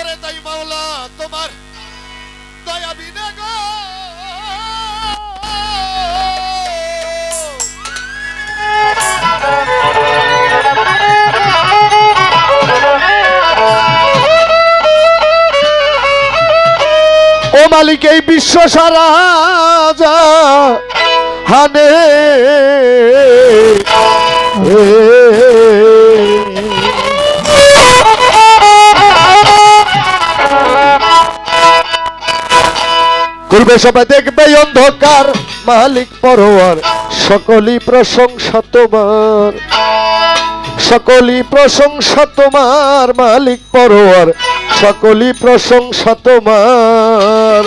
করে তাই মাওলা তোমার দয়া বিনা গো ও মালিক এই বিশ্ব সারা হানে করবে সবাই দেখবে অন্ধকার মালিক পরোয়ার সকলই প্রশংসা তোমার সকলই প্রশংসা তোমার মালিক পরোয়ার সকলই প্রশংসা তোমার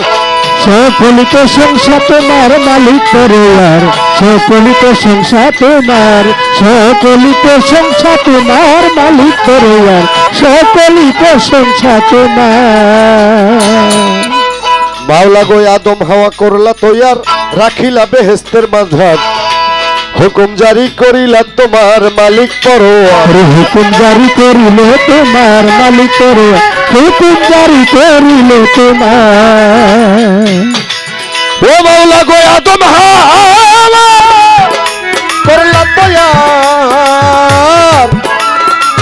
সকলই প্রশংসা তোমার মালিক পরোয়ার সকলই প্রশংসা তোমার সকলই প্রশংসা তোমার মালিক পরোয়ার সকলই প্রশংসা তোমার মাওলা গো আদম হাওয়া করলা তৈয়ার রাখিলা বেহেশতের মাঝার হুকুম জারি করিলা তোমার মালিক পরোয়ার হুকুম জারি করিলে তোমার মালিক পরোয়ার হুকুম জারি করিলে তোমার ও মাওলা গো আদম হাওয়া করলা তৈয়ার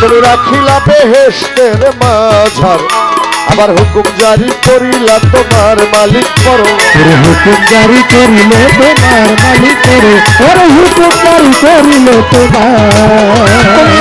তুমি রাখিলা বেহেশতের মাঝার আবার হুকুম জারি করিলা তোমার মালিক পরোয়ার হুকুম জারি করিলে তোমার মালিক পরোয়ার হুকুম জারি করিলে তোমার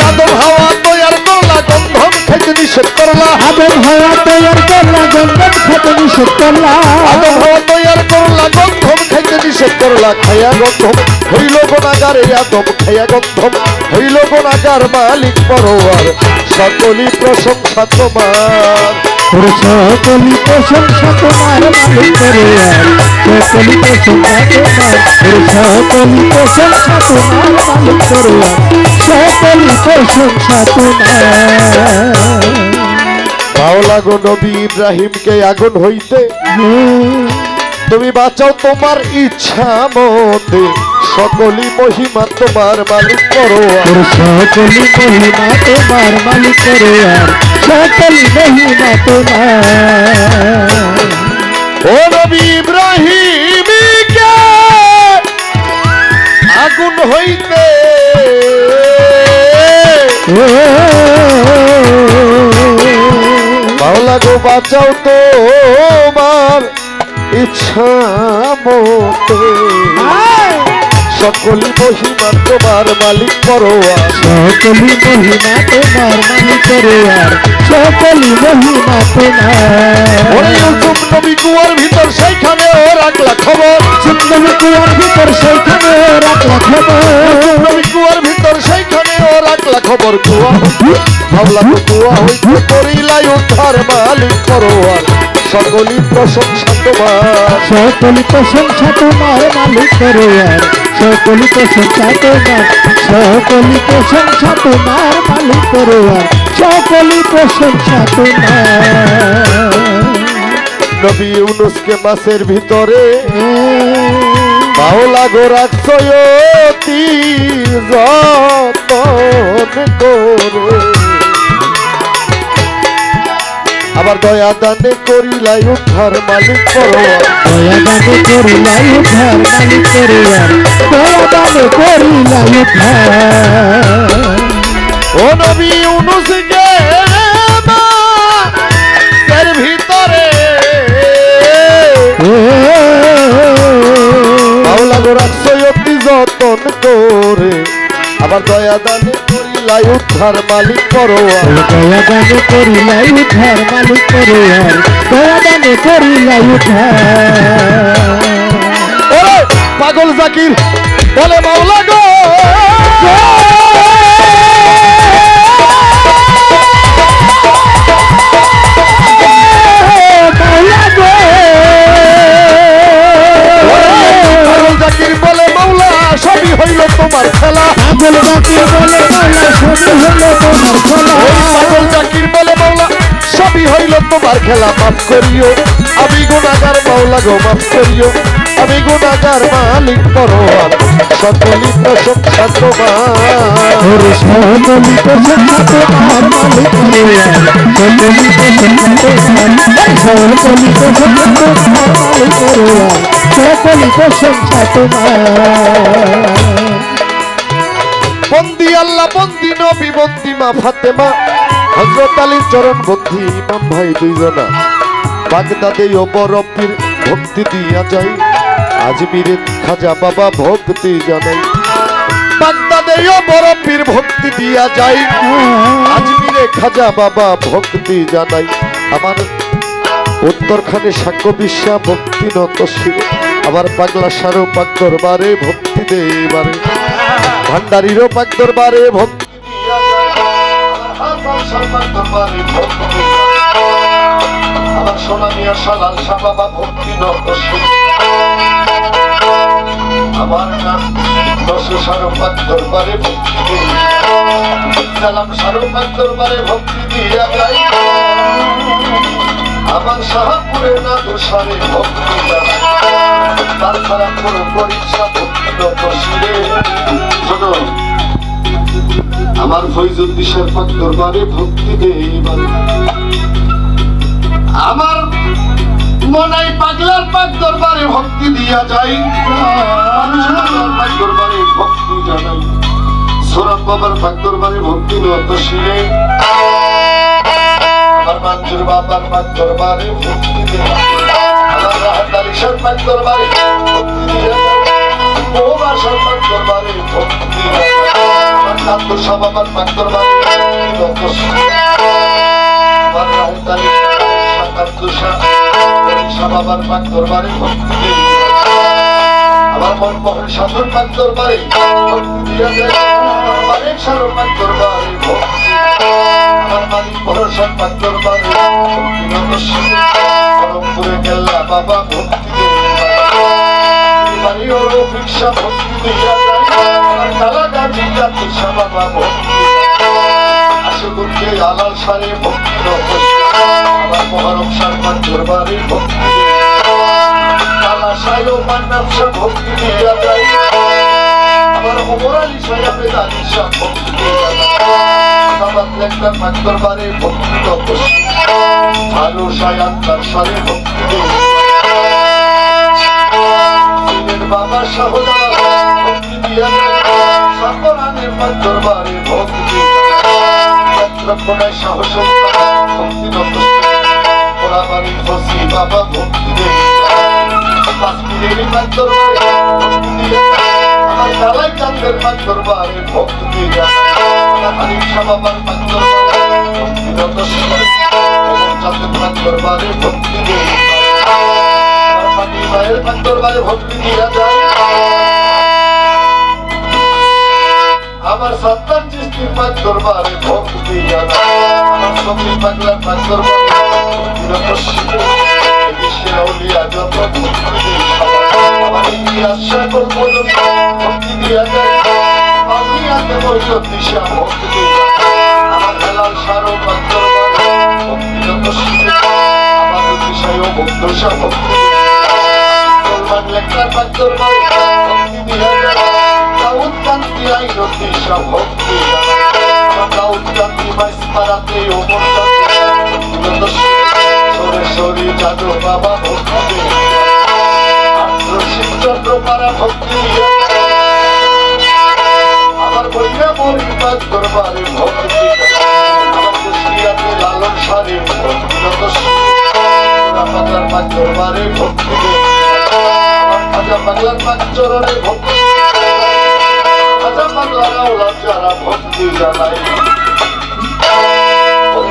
আদম হাওয়া তৈয়ার করলা গন্ধম খেতে নিষেধ করলা আদম হাওয়া তৈয়ার করলা গন্ধম খেতে নিষেধ করলা আদম হাওয়া তৈয়ার করলা গন্ধম খেতে নিষেধ করলা খায়া গন্ধম হইল গুনাহগার আদম খায়া গন্ধম হইল গুনাহগার মালিক পরোয়ার সকলই প্রশংসা তোমার সকলই প্রশংসা তোমার মালিক পরোয়ার সকলই প্রশংসা তোমার সকলই প্রশংসা তোমার মালিক পরোয়ার সকলই প্রশংসা তোমার মাওলা গো নবী ইব্রাহিমকে আগুন হইতে তুমি বাঁচাও তোমার ইচ্ছা মতে সকলই মহিমা তোমার মালিক পরোয়ার সকলই মহিমা তোমার মালিক পরোয়ার সকলই মহিমা তোমার ও নবী ইব্রাহিমকে আগুন হইতে মাওলা গো বাঁচাও তোমার ইচ্ছা মতে সকলই মহিমা তোমার মালিক পরোয়ার সকলই মহিমা তোমার মালিক পরোয়ার সকলই মহিমা তোমার ওরে ইউসুফ নবী কুয়ার ভিতর সেইখানে ও রাখলা খবর নবী কুয়ার ভিতর সেইখানে রাখলা খবর নবী কুয়ার ভিতর সেইখানে ও রাখলা খবর কুয়া মাওলা কুয়া হইতে করিলাই উদ্ধার মালিক পরোয়ার সকলই প্রশংসা তোমার সকলই প্রশংসা তোমার মালিক পরোয়ার সকলই প্রশংসা তোমার সকলই প্রশংসা তোমার মালিক পরোয়ার সকলই প্রশংসা তোমার নবী ইউনুসকে মাছের ভিতরে মাওলা গো রাখছো অতি যতন করে আবার দয়া দানে করিলাই উদ্ধার মালিক পরোয়ার দয়া দানে করিলাই উদ্ধার মালিক পরোয়ার দয়া দানে করিলাই উদ্ধার ও নবী ইউনুসকে মাছের ভিতরে মাওলা গো রাখছো অতি যতন করে আবার দয়া দানে করিলাই উদ্ধার মালিক পরোয়ার দয়া দানে করিলাই উদ্ধার মালিক পরোয়ার দয়া দানে করিলাই উদ্ধার ওরে পাগল জাকির বলে মাওলা গো পাগল জাকির বলে মাওলা সবই হইল তোমার খেলা পাগল জাকির বলে মাওলা সবই হইল তোমার খেলা পাগল জাকির বলে মাওলা সবই হইল তোমার খেলা মাফ করিও আমি গুনাহগার মাওলা গো মাফ করিও আমি গুনাহগার মালিক পরোয়ার সকলই প্রশংসা তোমার সকলই প্রশংসা তোমার মালিক পরোয়ার বন্দি আল্লাহ বন্দি নবী বন্দি মা ফাতেমা হযরত আলীর চরণ বন্দি ইমাম ভাই দুইজনা বাগদাদে ও বরফির ভক্তি দিয়া যাই আজমিরে খাজা বাবা ভক্তি জানাই বাগদাদে ও বরফির ভক্তি দিয়া যাই আজমিরে খাজা বাবা ভক্তি জানাই আমার উত্তরখানে সাক্ষ্য বিশ্বা ভক্তি নত শিরে আবার পাগলা সারো পাক দরবারে ভক্তি দে এবারে ভান্ডারিরও পাক দরবারে ভক্তি দিয়া যায় আমার হাসান শর্মার দরবারে ভক্তি আমার সোনা মিয়া সালাল শাহ বাবা ভক্তি নত শিরে আমার নাম দশ সারো পাক দরবারে ভক্তি দে সালাম সারো পাক দরবারে ভক্তি দিয়া যায় আমার শাহপুরে না দোষারে ভক্তি তার ছাড়া কোনো পরীক্ষা ভক্তি নত শিরে শোনো আমার ফৈজুদ্দিনের পাক দরবারে ভক্তি দেইবার আমার মনাই পাগলার পাক দরবারে ভক্তি দিয়া যাই পাক দরবারে ভক্তি জানাই সোরাব বাবার পাক দরবারে ভক্তি নত শিরে আমার মঞ্জুর বাবার পাক দরবারে ভক্তি দেই আমার রাহাত আলী শাহ পাক দরবারে ভক্তি দিয়া মোবা শাহ পাক দরবারে ভক্তি দিয়া আমার কান্দু শাহ বাবার পাক দরবারে ভক্তি নত শিরে আমার রাহাত আলী শাহ কান্দু শাহ বাবার পাক দরবারে ভক্তি দেই আমার মনমোহন সাধুর পাক দরবারে ভক্তি দিয়া যায় আমার এক সারো পাক দরবারে ভক্তি আমার মালিক ভরসার পাক দরবারে ভক্তি নত শিরে পরমপুরে গেল্লা বাবা ভক্তি দেই বাড়ি ও রফিক শাহ ভক্তি দিয়া যায় আমার কালাগাছি কান্দু শাহ বাবা ভক্তি আশুগুনকে আলাল সারে ভক্তি নত শিরে আমার মহরম শাহ পাক দরবারে ভক্তি কালা সায়ো মান্নাব শাহ ভক্তি দিয়া যায় আমার ওমর আলী সাহেবের আলী শাহ ভক্তি দিয়া যায় আমার লেখা পাক দরবারে ভক্তি নত শিরে ভালো সায়াত তার সারে ভক্তি দেয় সিনের বাবা শাহদা ভক্তি দিয়া যায় সাকরানের পাক দরবারে ভক্তি চন্দ্রকোনায় শাহ সুলতান ভক্তি নত শিরে পোড়াবাড়ি ফসি বাবা ভক্তি দেয় কাশ্মীরের পাক দরবারে ভক্তি দিয়া আমার কালাই চাঁদের পাক দরবারে ভক্তি দিয়া আমার হারিফ শাহ বাবার পাক দরবারে ভক্তি নত শিরে চাঁদের পাক দরবারে ভক্তি দিয়া আমার পানি মায়ের পাক দরবারে ভক্তি দিয়া যায় আমার সত্তার চিস্তির পাক দরবারে ভক্তি দিয়া যায় আমার সবজি পাগলার পাক দরবারে ভক্তি নত শিরে বিশ্বের আউলিয়া যত ভক্তি দেই আমার ইতিহাস সকল বলুন ভক্তি দিয়া যায় আউলিয়াতে মরশদ দিশা ভক্তি দিয়া আমার হেলাল সারো পাক দরবারে ভক্তি নত শিরে আমার দিশায় বন্ধু শাহ ভক্তি সলমান লেখার পাক দরবারে ভক্তি দিয়া যায় দাউদ কান্তি আইন দিশা ভক্তি দিয়া আমার দাউদ কান্তি মাইস পারাতে ওমর ভক্তি নত শিরে সরে জাদু বাবা ভক্তি রশিদ চন্দ্র পারা ভক্তি আমার বইয়া মরির পাক দরবারে ভক্তি আমার কুষ্টিয়াতে লালন সারে ভক্তি নত শিরে পাগলার পাক দরবারে ভক্তি আমার খাজা পাগলার পাক চরণে ভক্তি খাজা পাগলার আওলাদ যারা ভক্তি জানাই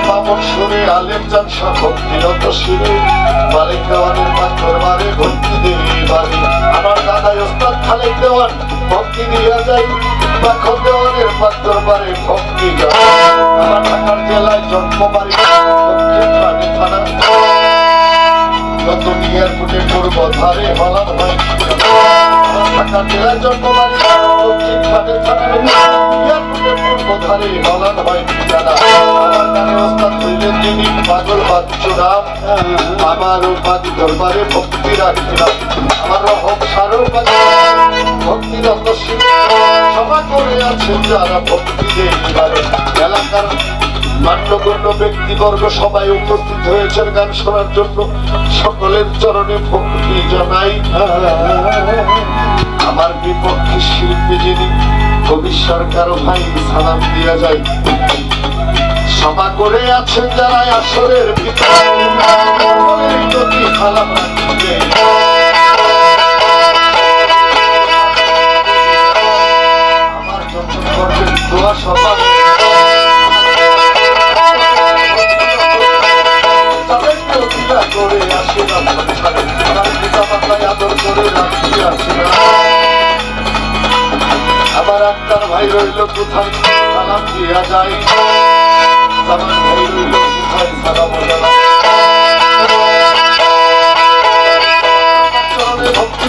মামুন সুরে আলেম জান শাহ ভক্তি নত শিরে মালিক দেওয়ানের পাক দরবারে ভক্তি দেই বাড়ি আমার দাদাই ওস্তাদ খালেক দেওয়ান ভক্তি দিয়া যায় পাখন দেওয়ানের পাক দরবারে ভক্তি যায় আমার ঢাকার জেলায় জন্মবাড়ি দক্ষিণ রানী থানা নতুন এয়ারপোর্টে পূর্ব ধারে হলান হয় আমার ঢাকার জেলায় জন্মবাড়ি দক্ষিণ রানী থানা এয়ারপোর্টে পূর্ব ধারে হলান হয় জানা আমার গানে ওস্তাদ হইলেন যিনি পাগল বাচ্চুরাম আমারও পাক দরবারে ভক্তি রাখিলাম আমার রহম সারো পাক ভক্তি নত শিরে সভা করে আছেন যারা ভক্তি দেই এলাকার মান্যগণ্য ব্যক্তিবর্গ সবাই উপস্থিত হয়েছেন গান শোনার জন্য। সকলের চরণে ভক্তি জানাই। আমার বিপক্ষে শিল্পী যিনি কবি সরকার ভাই সালাম দিয়া যায়। সভা করে আছেন যারা আসরের পিতা সালাম রাখবে। আমার জন্য করবেন দোয়া সভা। করে আসিলাম পিতা মাতায় আদর করে রাখিয়াছিলাম। আমার আক্তার ভাই রইল কোথায় সালাম দিয়া যায়। আমার ভাই রইল কোথায় সালাম ভক্তি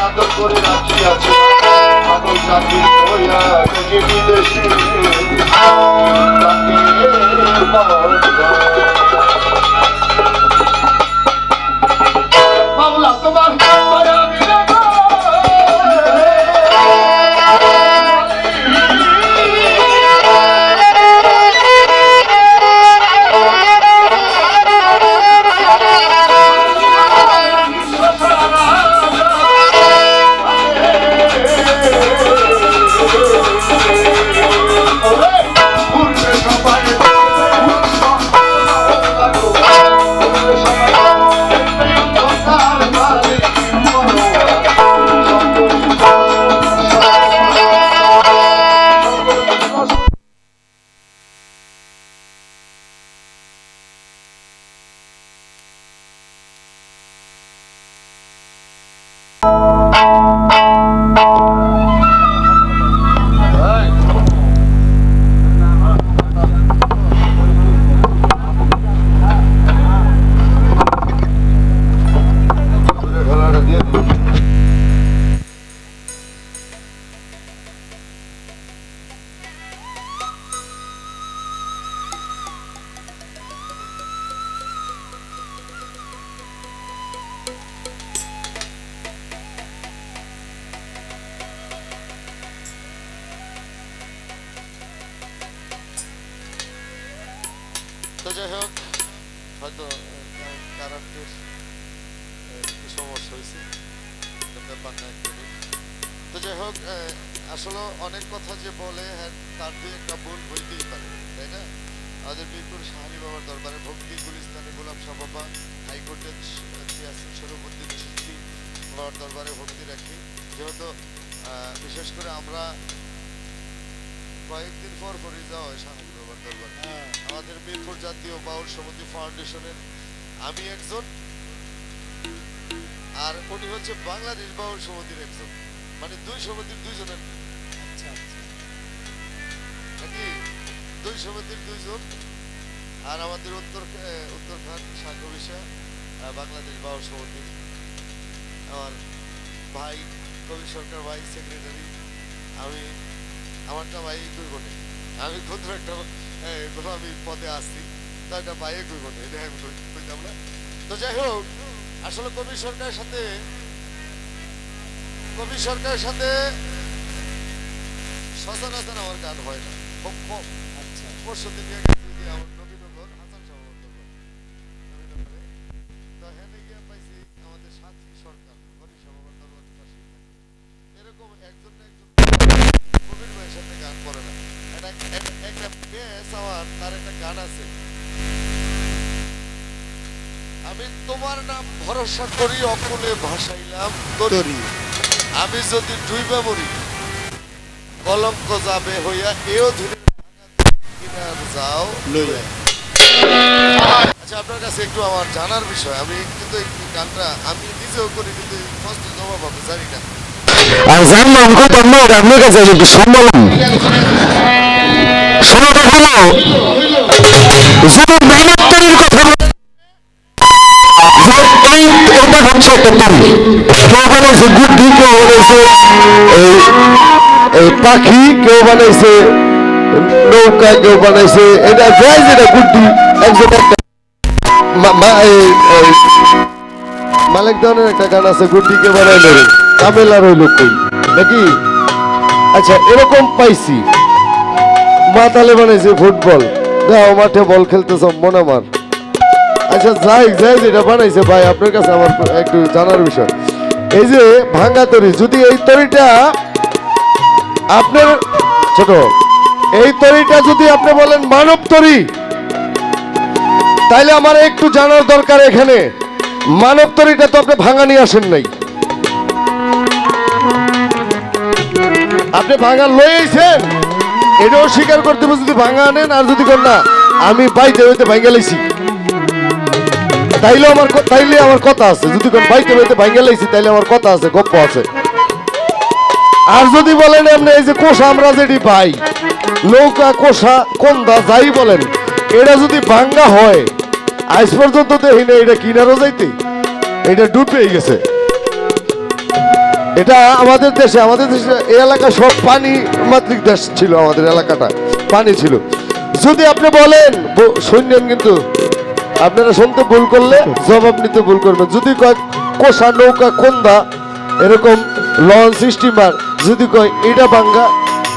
আদর করে রাখিয়াছে। পাগল জাতি হইয়া বিদেশি মাওলা তোমার তো যাই হোক হয়তো কারেন্টের একটু সমস্যা হয়েছে ব্যাপার না। তো যাই হোক আসলে অনেক কথা যে বলে হ্যাঁ তার দিয়ে একটা ভুল হইতেই পারে, তাই না? আমাদের মিরপুর শাহরি বাবার দরবারে ভক্তি গুলিস্তানি গোলাম শাহ বাবা হাইকোর্টের সরবর্তী শিল্পী বাবার দরবারে ভক্তি রাখি। যেহেতু বিশেষ করে আমরা কয়েকদিন পর পরই যাওয়া হয় শাহরি বাবার দরবারে। আমাদের মিরপুর জাতীয় বাউল সমিতি ফাউন্ডেশনের আমি একজন, আর উনি হচ্ছে বাংলাদেশ বাউল সমিতির একজন, মানে দুই সমিতির দুইজনের নাকি দুই সমিতির দুইজন। আর আমাদের উত্তরখান শাখা বিষয় বাংলাদেশ বাউল সমিতির আমার ভাই কবি সরকার ভাই সেক্রেটারি। আমারটা ভাই দুই ঘটে, আমি ক্ষুদ্র একটা আমি পদে আসছি, তো একটা ভাইয়ে দুই ঘটে, এটা আমি কইতাম না। তো যাই হোক আসলে কবি সরকারের সাথে সচরাচর আমার গান হয় না, খুব কম। আচ্ছা, পরশু দিন আমার নবীনগর হাসান সাহেব তো হেনে গিয়ে পাইছি আমাদের সাথী সরকার কবি সভার দরবারের পাশে এরকম একজন না একজন কবির ভাইয়ের সাথে গান করে না। একটা বেশ আমার তার একটা গান আছে, আমি তোমার নাম ভরসা করি অকুলে ভাসাইলাম তরি, আমি যদি ডুইবা মরি কলঙ্ক যাবে হইয়া এও ধীরে যাও লইয়া। আচ্ছা, আপনার কাছে একটু আমার জানার বিষয়, আমি কিন্তু এই গানটা আমি নিজেও করি কিন্তু ফার্স্ট জবাব হবে জানি না। আর জানলাম কত আপনার কাছে একটু শুনলাম শোনাটা হলো যখন মেহনত তৈরির কথা এটা হচ্ছে একটা তৈরি। কেউ বানাইছে গুড্ডি, কেউ বানাইছে এই পাখি, কেউ বানাইছে নৌকা, কেউ বানাইছে এটা যায় যেটা গুড্ডি। একজন একটা মালিক ধরনের একটা গান আছে গুড্ডিকে বানাইলে কামেলা রইল কই নাকি আচ্ছা এরকম পাইছি মাতালে বানাইছে ফুটবল, দাও মাঠে বল খেলতেছ মন আমার। আচ্ছা যাই যাই যেটা বানাইছে ভাই আপনার কাছে আমার একটু জানার বিষয়, এই যে ভাঙ্গা তরি, যদি এই তরিটা আপনার ছোট, এই তরিটা যদি আপনি বলেন মানব তরি, তাইলে আমার একটু জানার দরকার এখানে মানব তরিটা তো আপনি ভাঙা নিয়ে আসেন নাই, আপনি ভাঙা লইছেন, এটাও স্বীকার করতে হবে। যদি ভাঙা আনেন আর যদি কর না আমি বাইতে হইতে ভাঙ্গা লাইছি, তাইলে আমার কথা আছে। যদি কোন বাইতে হইতে ভাঙ্গা লাইছি তাইলে আমার কথা আছে, গপ্প আছে। আর যদি বলেন আপনি এই যে কোষা আমরা যেটি পাই, নৌকা কোষা কোন্দা যাই বলেন, এটা যদি ভাঙ্গা হয় আজ পর্যন্ত দেখি না এটা কিনারও যাইতে, এটা ডুবে গেছে। এটা আমাদের দেশে এই এলাকা সব পানি মাতৃক দেশ ছিল, আমাদের এলাকাটা পানি ছিল। যদি আপনি বলেন শুনলেন, কিন্তু আপনারা শুনতে ভুল করলে জবাব নিতে ভুল করবেন। যদি কয় কোষা নৌকা কোন্দা এরকম লঞ্চ স্টিমার, যদি কয় এটা ভাঙ্গা,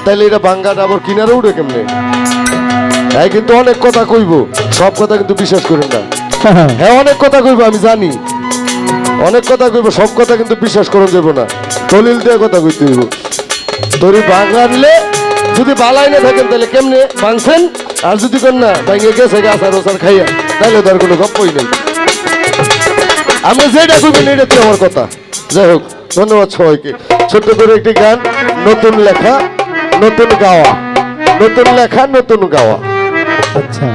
তাহলে এটা ভাঙ্গাটা আবার কিনারে উঠে কেমনে? হ্যাঁ কিন্তু অনেক কথা কইব, সব কথা কিন্তু বিশ্বাস করেন না। হ্যাঁ অনেক কথা কইব আমি জানি, অনেক কথা কইব, সব কথা কিন্তু বিশ্বাস করা যাবে না, দলিল দিয়ে কথা কইতে হইব। তরি ভাঙা আনলে যদি বালাই না থাকেন তাহলে কেমনে ভাঙছেন, আর যদি করেন না ভাঙে গেছে আচার ওচার খাইয়া, তাহলে তার কোনো গপ্পই নেই। আমি যেটা কইবেন এটাতে আমার কথা। যাই হোক, ধন্যবাদ সবাইকে। ছোট্ট করে একটি গান, নতুন লেখা নতুন গাওয়া, নতুন লেখা নতুন গাওয়া। আচ্ছা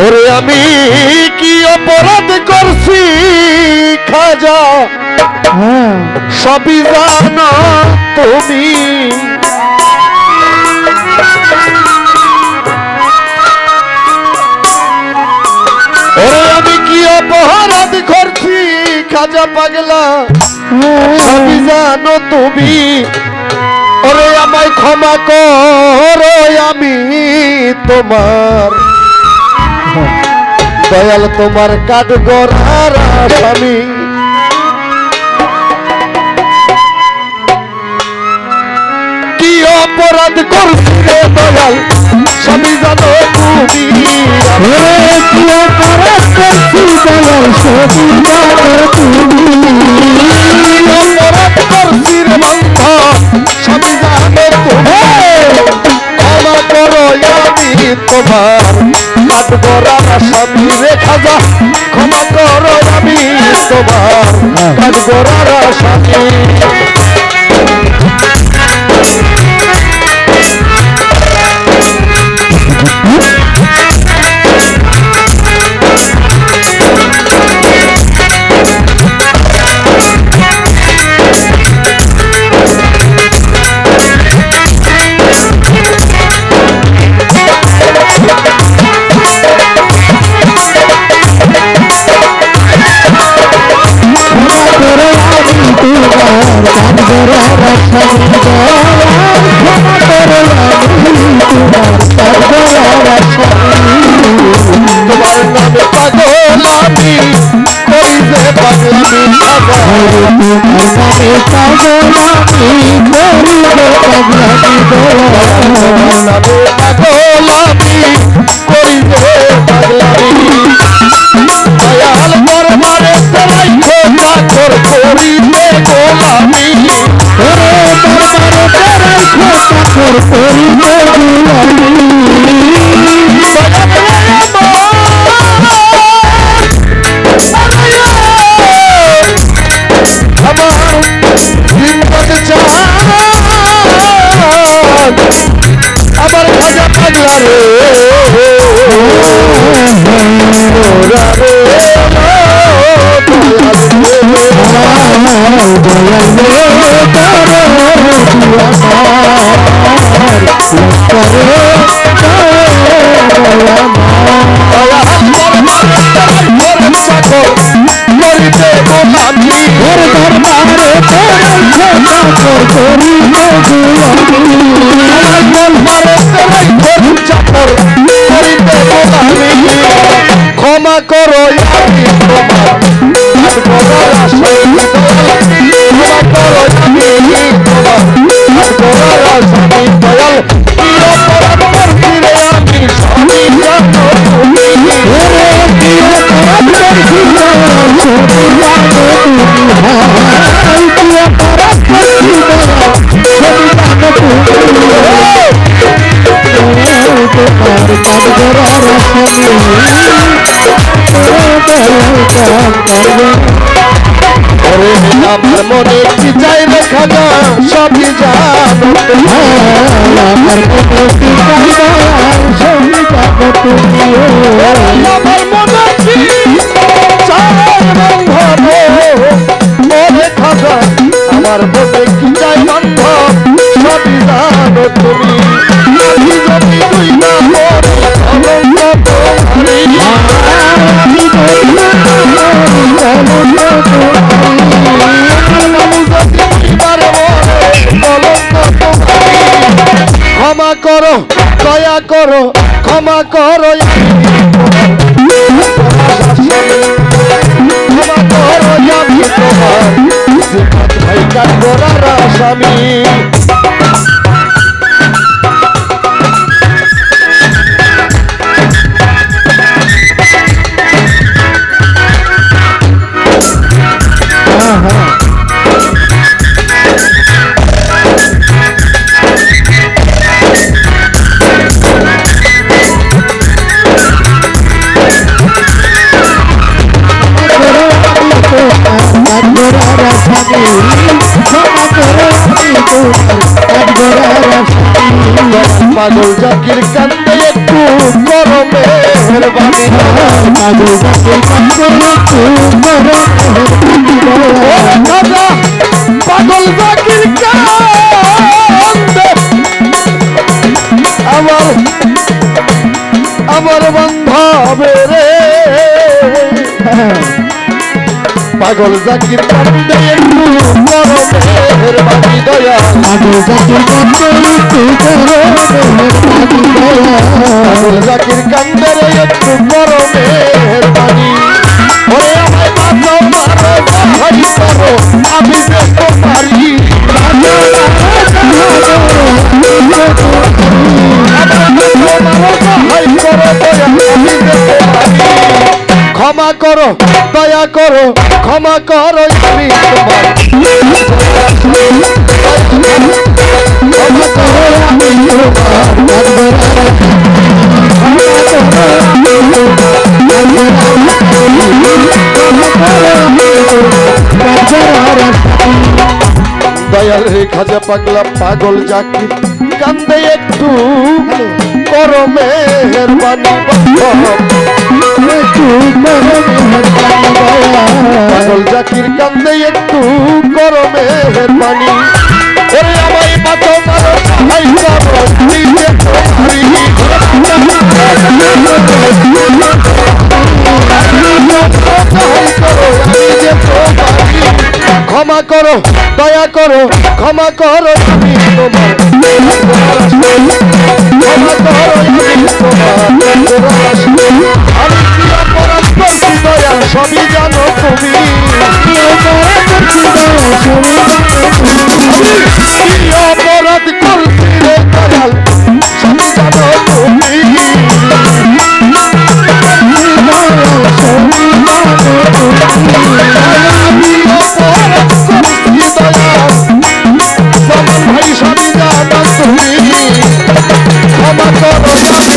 ওরে আমি কি অপরাধ করছি খাজা, হ্যাঁ সবই জানো তুমি। ওরে আমি কি অপরাধ করছি খাজা পাগলা, সবই জানো তুমি। ওরে আমায় ক্ষমা করো, আমি তোমার দয়াল, তোমার কাঠ গড়ার আসামি। কি অপরাধ করছি রে দয়াল, সবই জানো তুমি। কি অপরাধ করছি দয়াল, সবই জানো তুমি। অপরাধ করছি রে বন্ধ, সবই জানো তুমি। ক্ষমা করো আমি তোমার কাঠ গড়ার আসামি রে খাজা, ক্ষমা করো আমি তোমার কাঠ গড়ার আসামি। তোমার নামে পাগল আমি করি যে পাগলামি খাজা, তোমার নামে পাগল আমি করি যে পাগলামি। দয়াল দরবারে সরাই খোঁজা কর করিতে গোলামি। আমার খাজা পাগলা রে ওরা রে ক্ষমা করো আমি তোমার আটগোড়ার আসামি দয়াল, ক্ষমা করো আমি তোমার আটগোড়ার আসামি দয়াল, কি অপরাধ করছি রে আমি সবই জানো তুমি। ওরে আমার মনে কি চাই রে খাজা সবই জানো তুমি। আমার মনে কি চাই ওরে খাজা, আমার মনে কি চাই বান্ধব সবই জানো তুমি। আমি যদি তুই না মরে কলঙ্ক তোমারি, আমি যদি ক্ষমা করো দয়া করো ক্ষমা করো ক্ষমা করো আমি তোমার ভাই কাঠগোড়ার আসামি। পাগল জাকির কান্দে একটু করো মেহরবানি, পাগল জাকির কান্দে একটু করো মেহরবানি, পাগল জাকির কান্দে আমার বান্ধবে রে, পাগল জাকির কান্দে একটু করো মেহরবানি দয়া, পাগল জাকির কান্দে একটু করো মেহরবানি দয়া, পাগল জাকির কান্দে একটু করো মেহরবানি। ওরে আমায় বাঁচাও মারো ভাই করো আমি দেখতে পারি, ক্ষমা করো দয়া করো ক্ষমা করো আমি তোমার, ক্ষমা করো আমি দয়াল রে খাজা পাগলা পাগল জাকির কান্দে একটু করো মেহরবানি, পাগল জাকির কান্দে একটু করো মেহরবানি। ওরে আমায় বাঁচাও মারো ভাই করো নিজে ক্ষমা করো দয়া করো ক্ষমা করো আমি তোমার, ক্ষমা করো আমি তোমার, আমি কি অপরাধ করছি দয়া সবই জানো তুমি, কি অপরাধ করছি রে দয়াল সবই জানো তুমি, ভাই সবই জানো তুমি, ক্ষমা করো আমি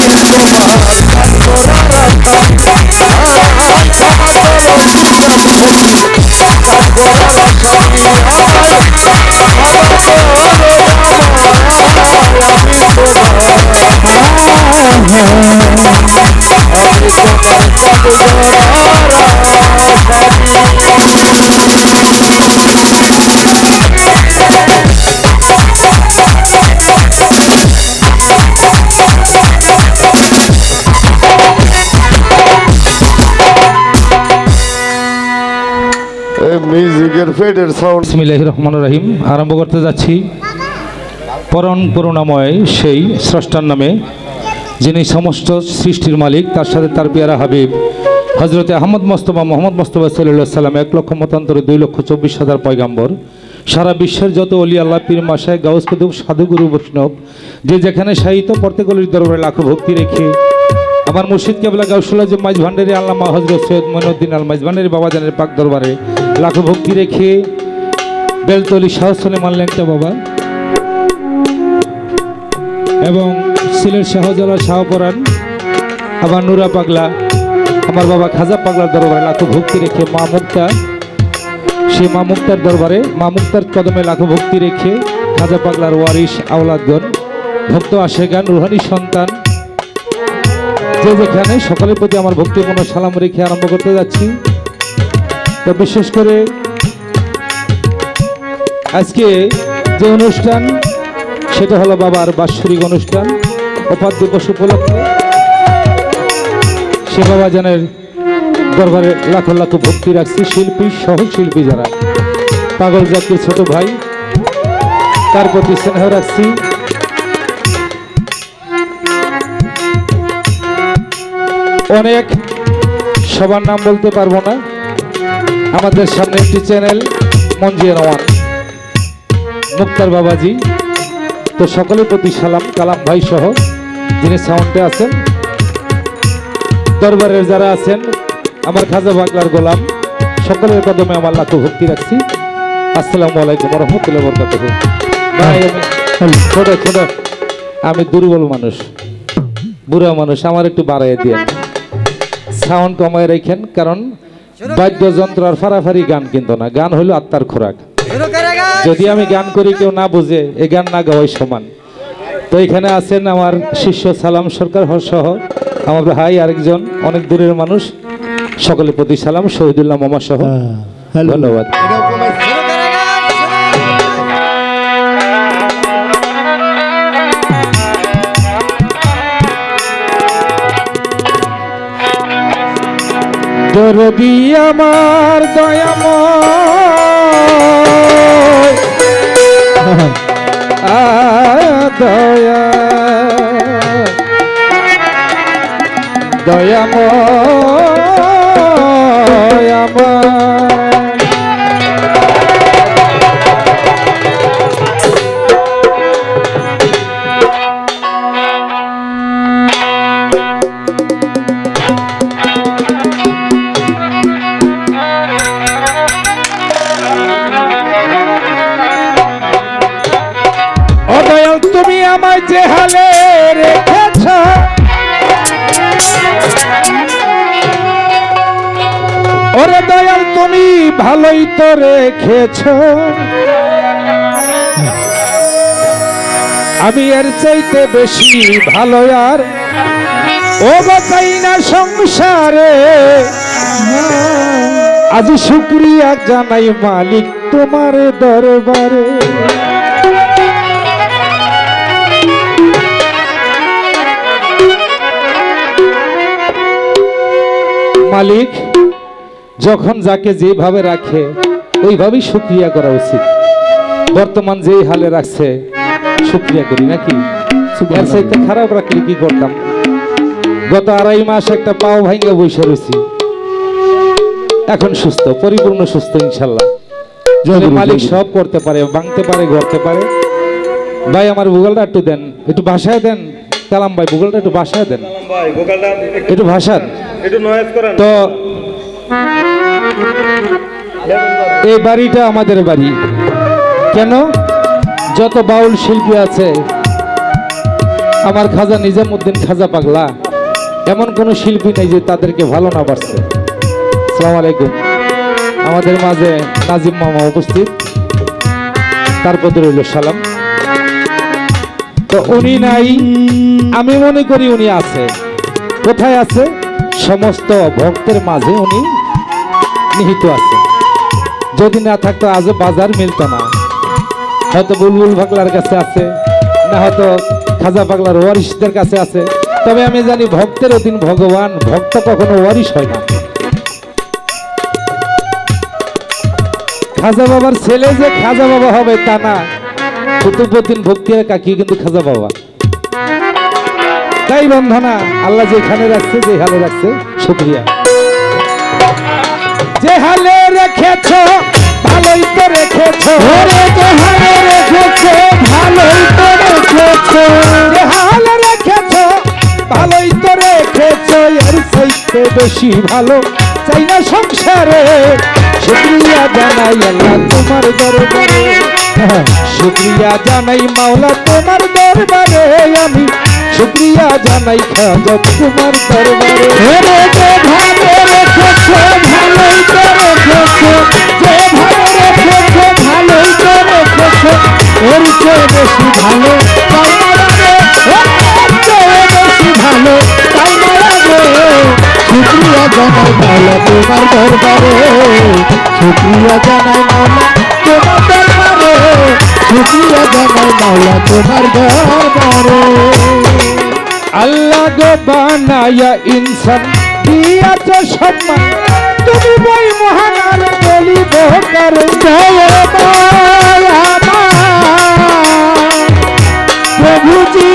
মিউজিকের ফেডের সাউন্ড। বিসমিল্লাহির রহমানির রহিম। আরম্ভ করতে যাচ্ছি পরম করুণাময় সেই স্রষ্টার নামে, যিনি সমস্ত সৃষ্টির মালিক, তার সাথে তার পেয়ারা হাবিব হজরতে আহমদ মোস্তফা মোহাম্মদ মোস্তফা সাল্লাল্লাহু সাল্লাম 1,মতান্তরে 2,24,000 পয়গাম্বর, সারা বিশ্বের যত অলি আল্লাহ পীর মাশায়েখ গাউস কুতুব সাধুগুরু বৈষ্ণব যে যেখানে সাহিত্য প্রত্যেকগুলির দরবারে লাখো ভক্তি রেখে আমার মুর্শিদ কেবলা গাউসুল আজম মাইজ ভান্ডারী আল্লামা হযরত সৈয়দ মঈনুদ্দিন আল মাইজ ভান্ডারী বাবাজানের পাক দরবারে লাখো ভক্তি রেখে বেলতলি শাহ সুলেমান ল্যাংটা বাবা এবং সিলেট শাহজালাল শাহপরান আবার নুরা পাগলা আমার বাবা খাজা পাগলার দরবারে লাখো ভক্তি রেখে মা মুক্তা, সেই মা মুক্তার দরবারে মা মুক্তার কদমে লাখো ভক্তি রেখে খাজা পাগলার ওয়ারিশ আওলাদগণ ভক্ত আশেগান রুহানি সন্তান যে যেখানে সকলের প্রতি আমার ভক্তিপূর্ণ সালাম রেখে আরম্ভ করতে যাচ্ছি। তো বিশেষ করে আজকে যে অনুষ্ঠান সেটা হলো বাবার বাৎসরিক অনুষ্ঠান অপার দিবস উপলক্ষে সে বাবাজানের দরবারে লাখো লাখো ভক্তি রাখছি শিল্পী সহ শিল্পী যারা পাগল জাতির ছোট ভাই তার প্রতি স্নেহ রাখছি। অনেক সবার নাম বলতে পারবো না, আমাদের সামনে একটি চ্যানেল মঞ্জিয়া রওয়ান মুক্তার বাবাজি, তো সকলের প্রতি সালাম, কালাম ভাই সহ যিনি সাউন্ডে আছেন, দরবারের যারা আছেন, আমার খাজা পাগলার গোলাম, সকলের কদমে আমার লাখো ভক্তি রাখছি। আসসালামু আলাইকুম ওয়া রাহমাতুল্লাহি ওয়া বারাকাতুহু। ভাই আমি ছোট ছোট, আমি দুর্বল মানুষ, বুড়া মানুষ, আমার একটু বাড়াইয়ে দিয়ে সাউন্ড কমায় রাখেন, কারণ বাদ্যযন্ত্র আর ফারাফারি গান কিন্তু না, গান হলো আত্মার খোরাক। যদি আমি গান করি কেউ না বুঝে এ গান না গাওয়াই সমান। তো এখানে আছেন আমার শিষ্য সালাম সরকার সহ আমার ভাই আরেকজন অনেক দূরের মানুষ, সকলের প্রতি সালাম, শহীদুল্লাহ মামা সহ ধন্যবাদ। দরদি আমার দয়াময় দয়া দয়াময় আমার তুমি আমায় যে হালে রেখেছ, ওরে দয়াল তুমি ভালোই তো রেখেছ, আমি এর চাইতে বেশি ভালো আর ও বাঁচাই না সংসারে। আজ শুকরিয়া জানাই মালিক তোমার দরবারে। মালিক যখন যাকে যেভাবে রাখে ওইভাবেই শুকরিয়া করা উচিত। বর্তমান যেই হালে রাখছে শুকরিয়া করি নাকি, এর চাইতে খারাপ রাখলে কি করতাম। গত 2.5 মাস একটা পাও ভাঙ্গা বসে রয়েছি, এখন সুস্থ, পরিপূর্ণ সুস্থ ইনশাল্লাহ। যদি মালিক সব করতে পারে, ভাঙতে পারে, গড়তে পারে। ভাই আমার ভূগোলটা একটু দেন, একটু ভাষায় দেন কালাম ভাই, ভূগোলটা একটু ভাষায় দেন, একটু ভাষান। তো এই বাড়িটা আমাদের বাড়ি কেন, যত বাউল শিল্পী আছে আমার খাজা নিজামউদ্দিন খাজা পাগলা, এমন কোন শিল্পী নেই যে তাদেরকে ভালো না বাসছে। আসসালামু আলাইকুম। আমাদের মাঝে নাজিম মামা উপস্থিত, তার প্রতি রইল সালাম। তো উনি নাই, আমি মনে করি উনি আছে। কোথায় আছে? সমস্ত ভক্তের মাঝে উনি নিহিত আছে। যদি না থাকতো আজ বাজার মিলত না, হয়তো বুলবুল পাগলার কাছে আছে, না হয়তো খাজা পাগলার ওয়ারিশদের কাছে আছে। তবে আমি জানি ভক্তের অধীন ভগবান, ভক্ত কখনো ওয়ারিশ হয় না। খাজা বাবার ছেলে যে খাজা বাবা হবে তা না, কুতুবউদ্দিন ভক্তের কাকি কিন্তু খাজা বাবা। তাই বন্ধনা আল্লাহ যেখানে রাখছে, যে হালে রাখছে, শুকরিয়া। যে হালে রেখেছ ভালোই তো রেখেছ, ওরে যে হালে রেখেছ ভালোই তো রেখেছ, যে হালে রেখেছ ভালোই তো রেখেছ, এর চাইতে বেশি ভালো চাই না সংসারে। শুকরিয়া জানাই আল্লাহ তোমার দরবারে, শুকরিয়া জানাই মাওলা তোমার দরবারে, আমি শুকরিয়া জানাই খাজা তোমার দরবারে। ওরে যে ভালো রেখেছ ভালোই তো রেখেছ, যে ভালো রেখেছ ভালোই তো রেখেছ, এর চেয়ে বেশি ভালো চাই না রে, এর চেয়ে বেশি ভালো চাই না রে। শুকরিয়া জানাই মাওলা তোমার দরবারে, শুকরিয়া জানাই মাওলা তোমার দরবারে, শুকরিয়া জানাই মাওলা তোমার দরবারে। আল্লাহ গো বানায়া ইনসান দিয়াছ সম্মান, তুমি বই মহান আর বলিব কার জয় দয়া প্রভুজি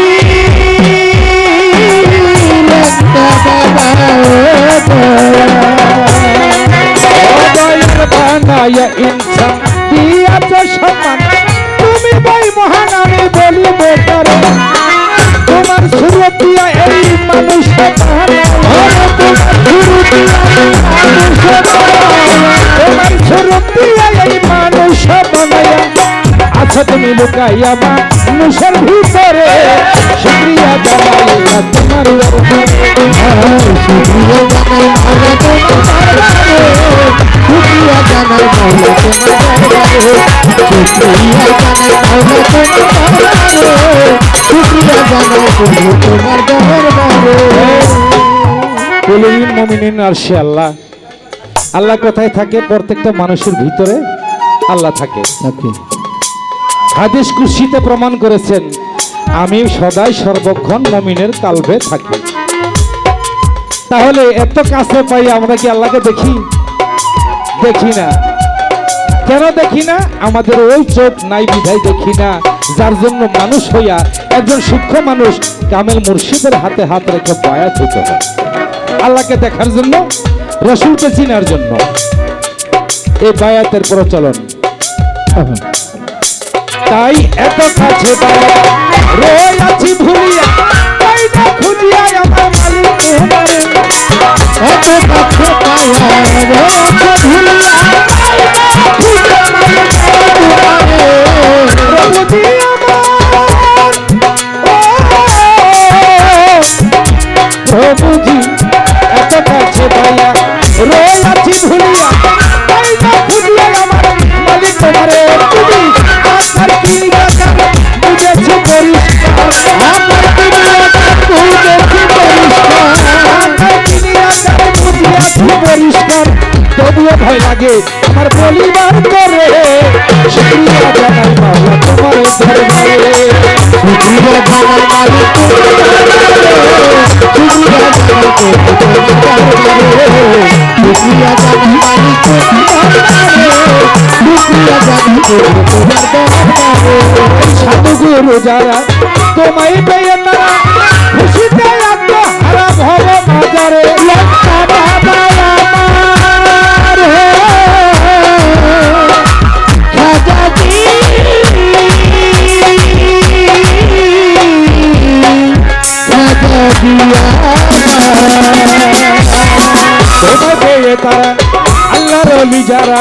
বানায়া ইনসান দিয়াছ সম্মান, তুমি বই মহান আমি বলিব কার। তোমার সুরত দিয়া এই মানুষ তোমার সুরত দিয়া এই মানুষ বানায়া আচ্ছা তুমি লুকাইয়া মানুষের ভিতরে। শুকরিয়া জানাই আল্লাহ তোমার দরবারে, শুকরিয়া জানাই মাওলা তোমার দরবারে, শুকরিয়া জানাই মাওলা তোমার দরবারে, শুকরিয়া জানাই মাওলা তোমার দরবারে, শুকরিয়া জানাই তোমার দরবারে। কুলুল মুমিনিন আরশে আল্লাহ। আল্লাহ কোথায় থাকে? প্রত্যেকটা মানুষের ভিতরে আল্লাহ থাকে। হাদিস কুরসিতে প্রমাণ করেছেন, আমি সদাই সর্বক্ষণ মুমিনের কালবে থাকি। তাহলে এত কাছে পাই আমরা কি আল্লাহকে দেখি? দেখি না। কেন দেখি না? আমাদের ওই চোখ নাই বিধায় দেখি না, যার জন্য মানুষ হইয়া একজন সূক্ষ্ম মানুষ কামেল মুর্শিদের হাতে হাত রেখে বায়াত হতে হয় আল্লাহকে দেখার জন্য, রসুলকে চিনার জন্য। এই বায়াতের প্রচলন। তাই এত কাছে রয়ে আছি ভুলিয়া, তাই না খুঁজিয়া আমার মালিক তোমারে। এত কাছে পাওয়া রয়েছে ভুলিয়া, খুঁজে মালিক তোমারে। প্রভুজি আমার, প্রভুজি এত কাছে পাইয়া রয়ে আছি ভুলিয়া, তাই না খুঁজিয়া আমার মালিক তোমারে। তুমি আপনার কিরিয়াটা বুঝেছি পরিষ্কার, আমার দুনিয়াটা বুঝেছি পরিষ্কার, আপনার কিরিয়াটা বুঝিয়াছি পরিষ্কার। তবুও ভয় লাগে আমার বলিবার করে। শুকরিয়া জানাই মাওলা তোমার দরবারে, শুকরিয়া জানাই মালিক তোমার দরবারে, শুকরিয়া জানাই তোমার দরবারে, শুকরিয়া জানাই মালিক তোমার দরবারে, শুকরিয়া জানাই তোমার দরবারে। সাধুগুরু যারা তোমায় পেয়ে তারা খুশিতে আত্মহারা ভব বাজারে। লক্ষ্য বাবা আমার খাজাজি, খাজাজি তোমায় পেয়ে তারা আল্লাহর ওলি যারা,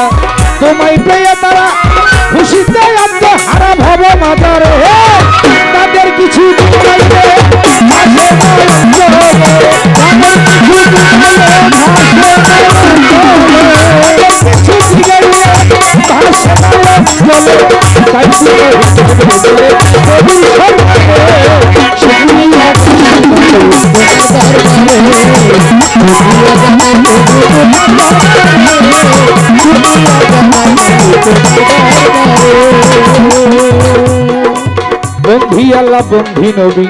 তোমায় পেয়ে তারা খুশিতে আত্মহারা ভব বাজারে। তাদের কিছু চাইবে মাঝে বন্ধি আল্লাহ, বন্ধি নবী,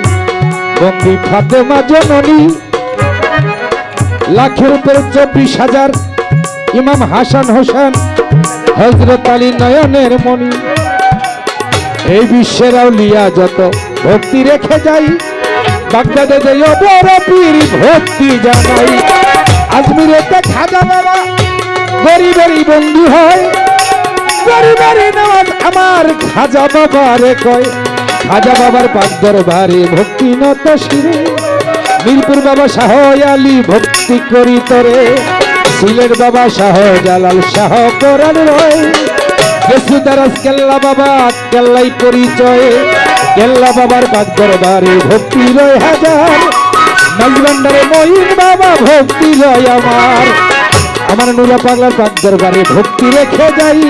বন্ধি ফাতেমা জননী, লাখের উপরে 24,000 ইমাম হাসান হোসেন, হযরত আলী নয়নের মণি। এই বিশ্বের আউলিয়া যত ভক্তি রেখে যাই, বাগদাদে যাই বড় পীর ভক্তি জানাই। আজমিরেতে খাজা বাবা গরিবেরই বন্ধু হয়, গরিবেরই নামাজ আমার খাজা বাবারে কয়। খাজা বাবার পাক দরবারে ভক্তি নত শিরে, মিরপুর বাবা শাহ আলী ভক্তি করি তরে, সিলেট বাবা শাহ জালাল শাহ পরাণ রয়, কেসুদারাজ কেল্লা বাবা কেল্লাই পরিচয়, কেল্লা বাবার পাক দরবারে ভক্তি রয় হাজার, মাঝবান্ডারে মহিন বাবা ভক্তি রয় আমার। আমার নুরা পাগলার পাক দরবারে ভক্তি রেখে যাই,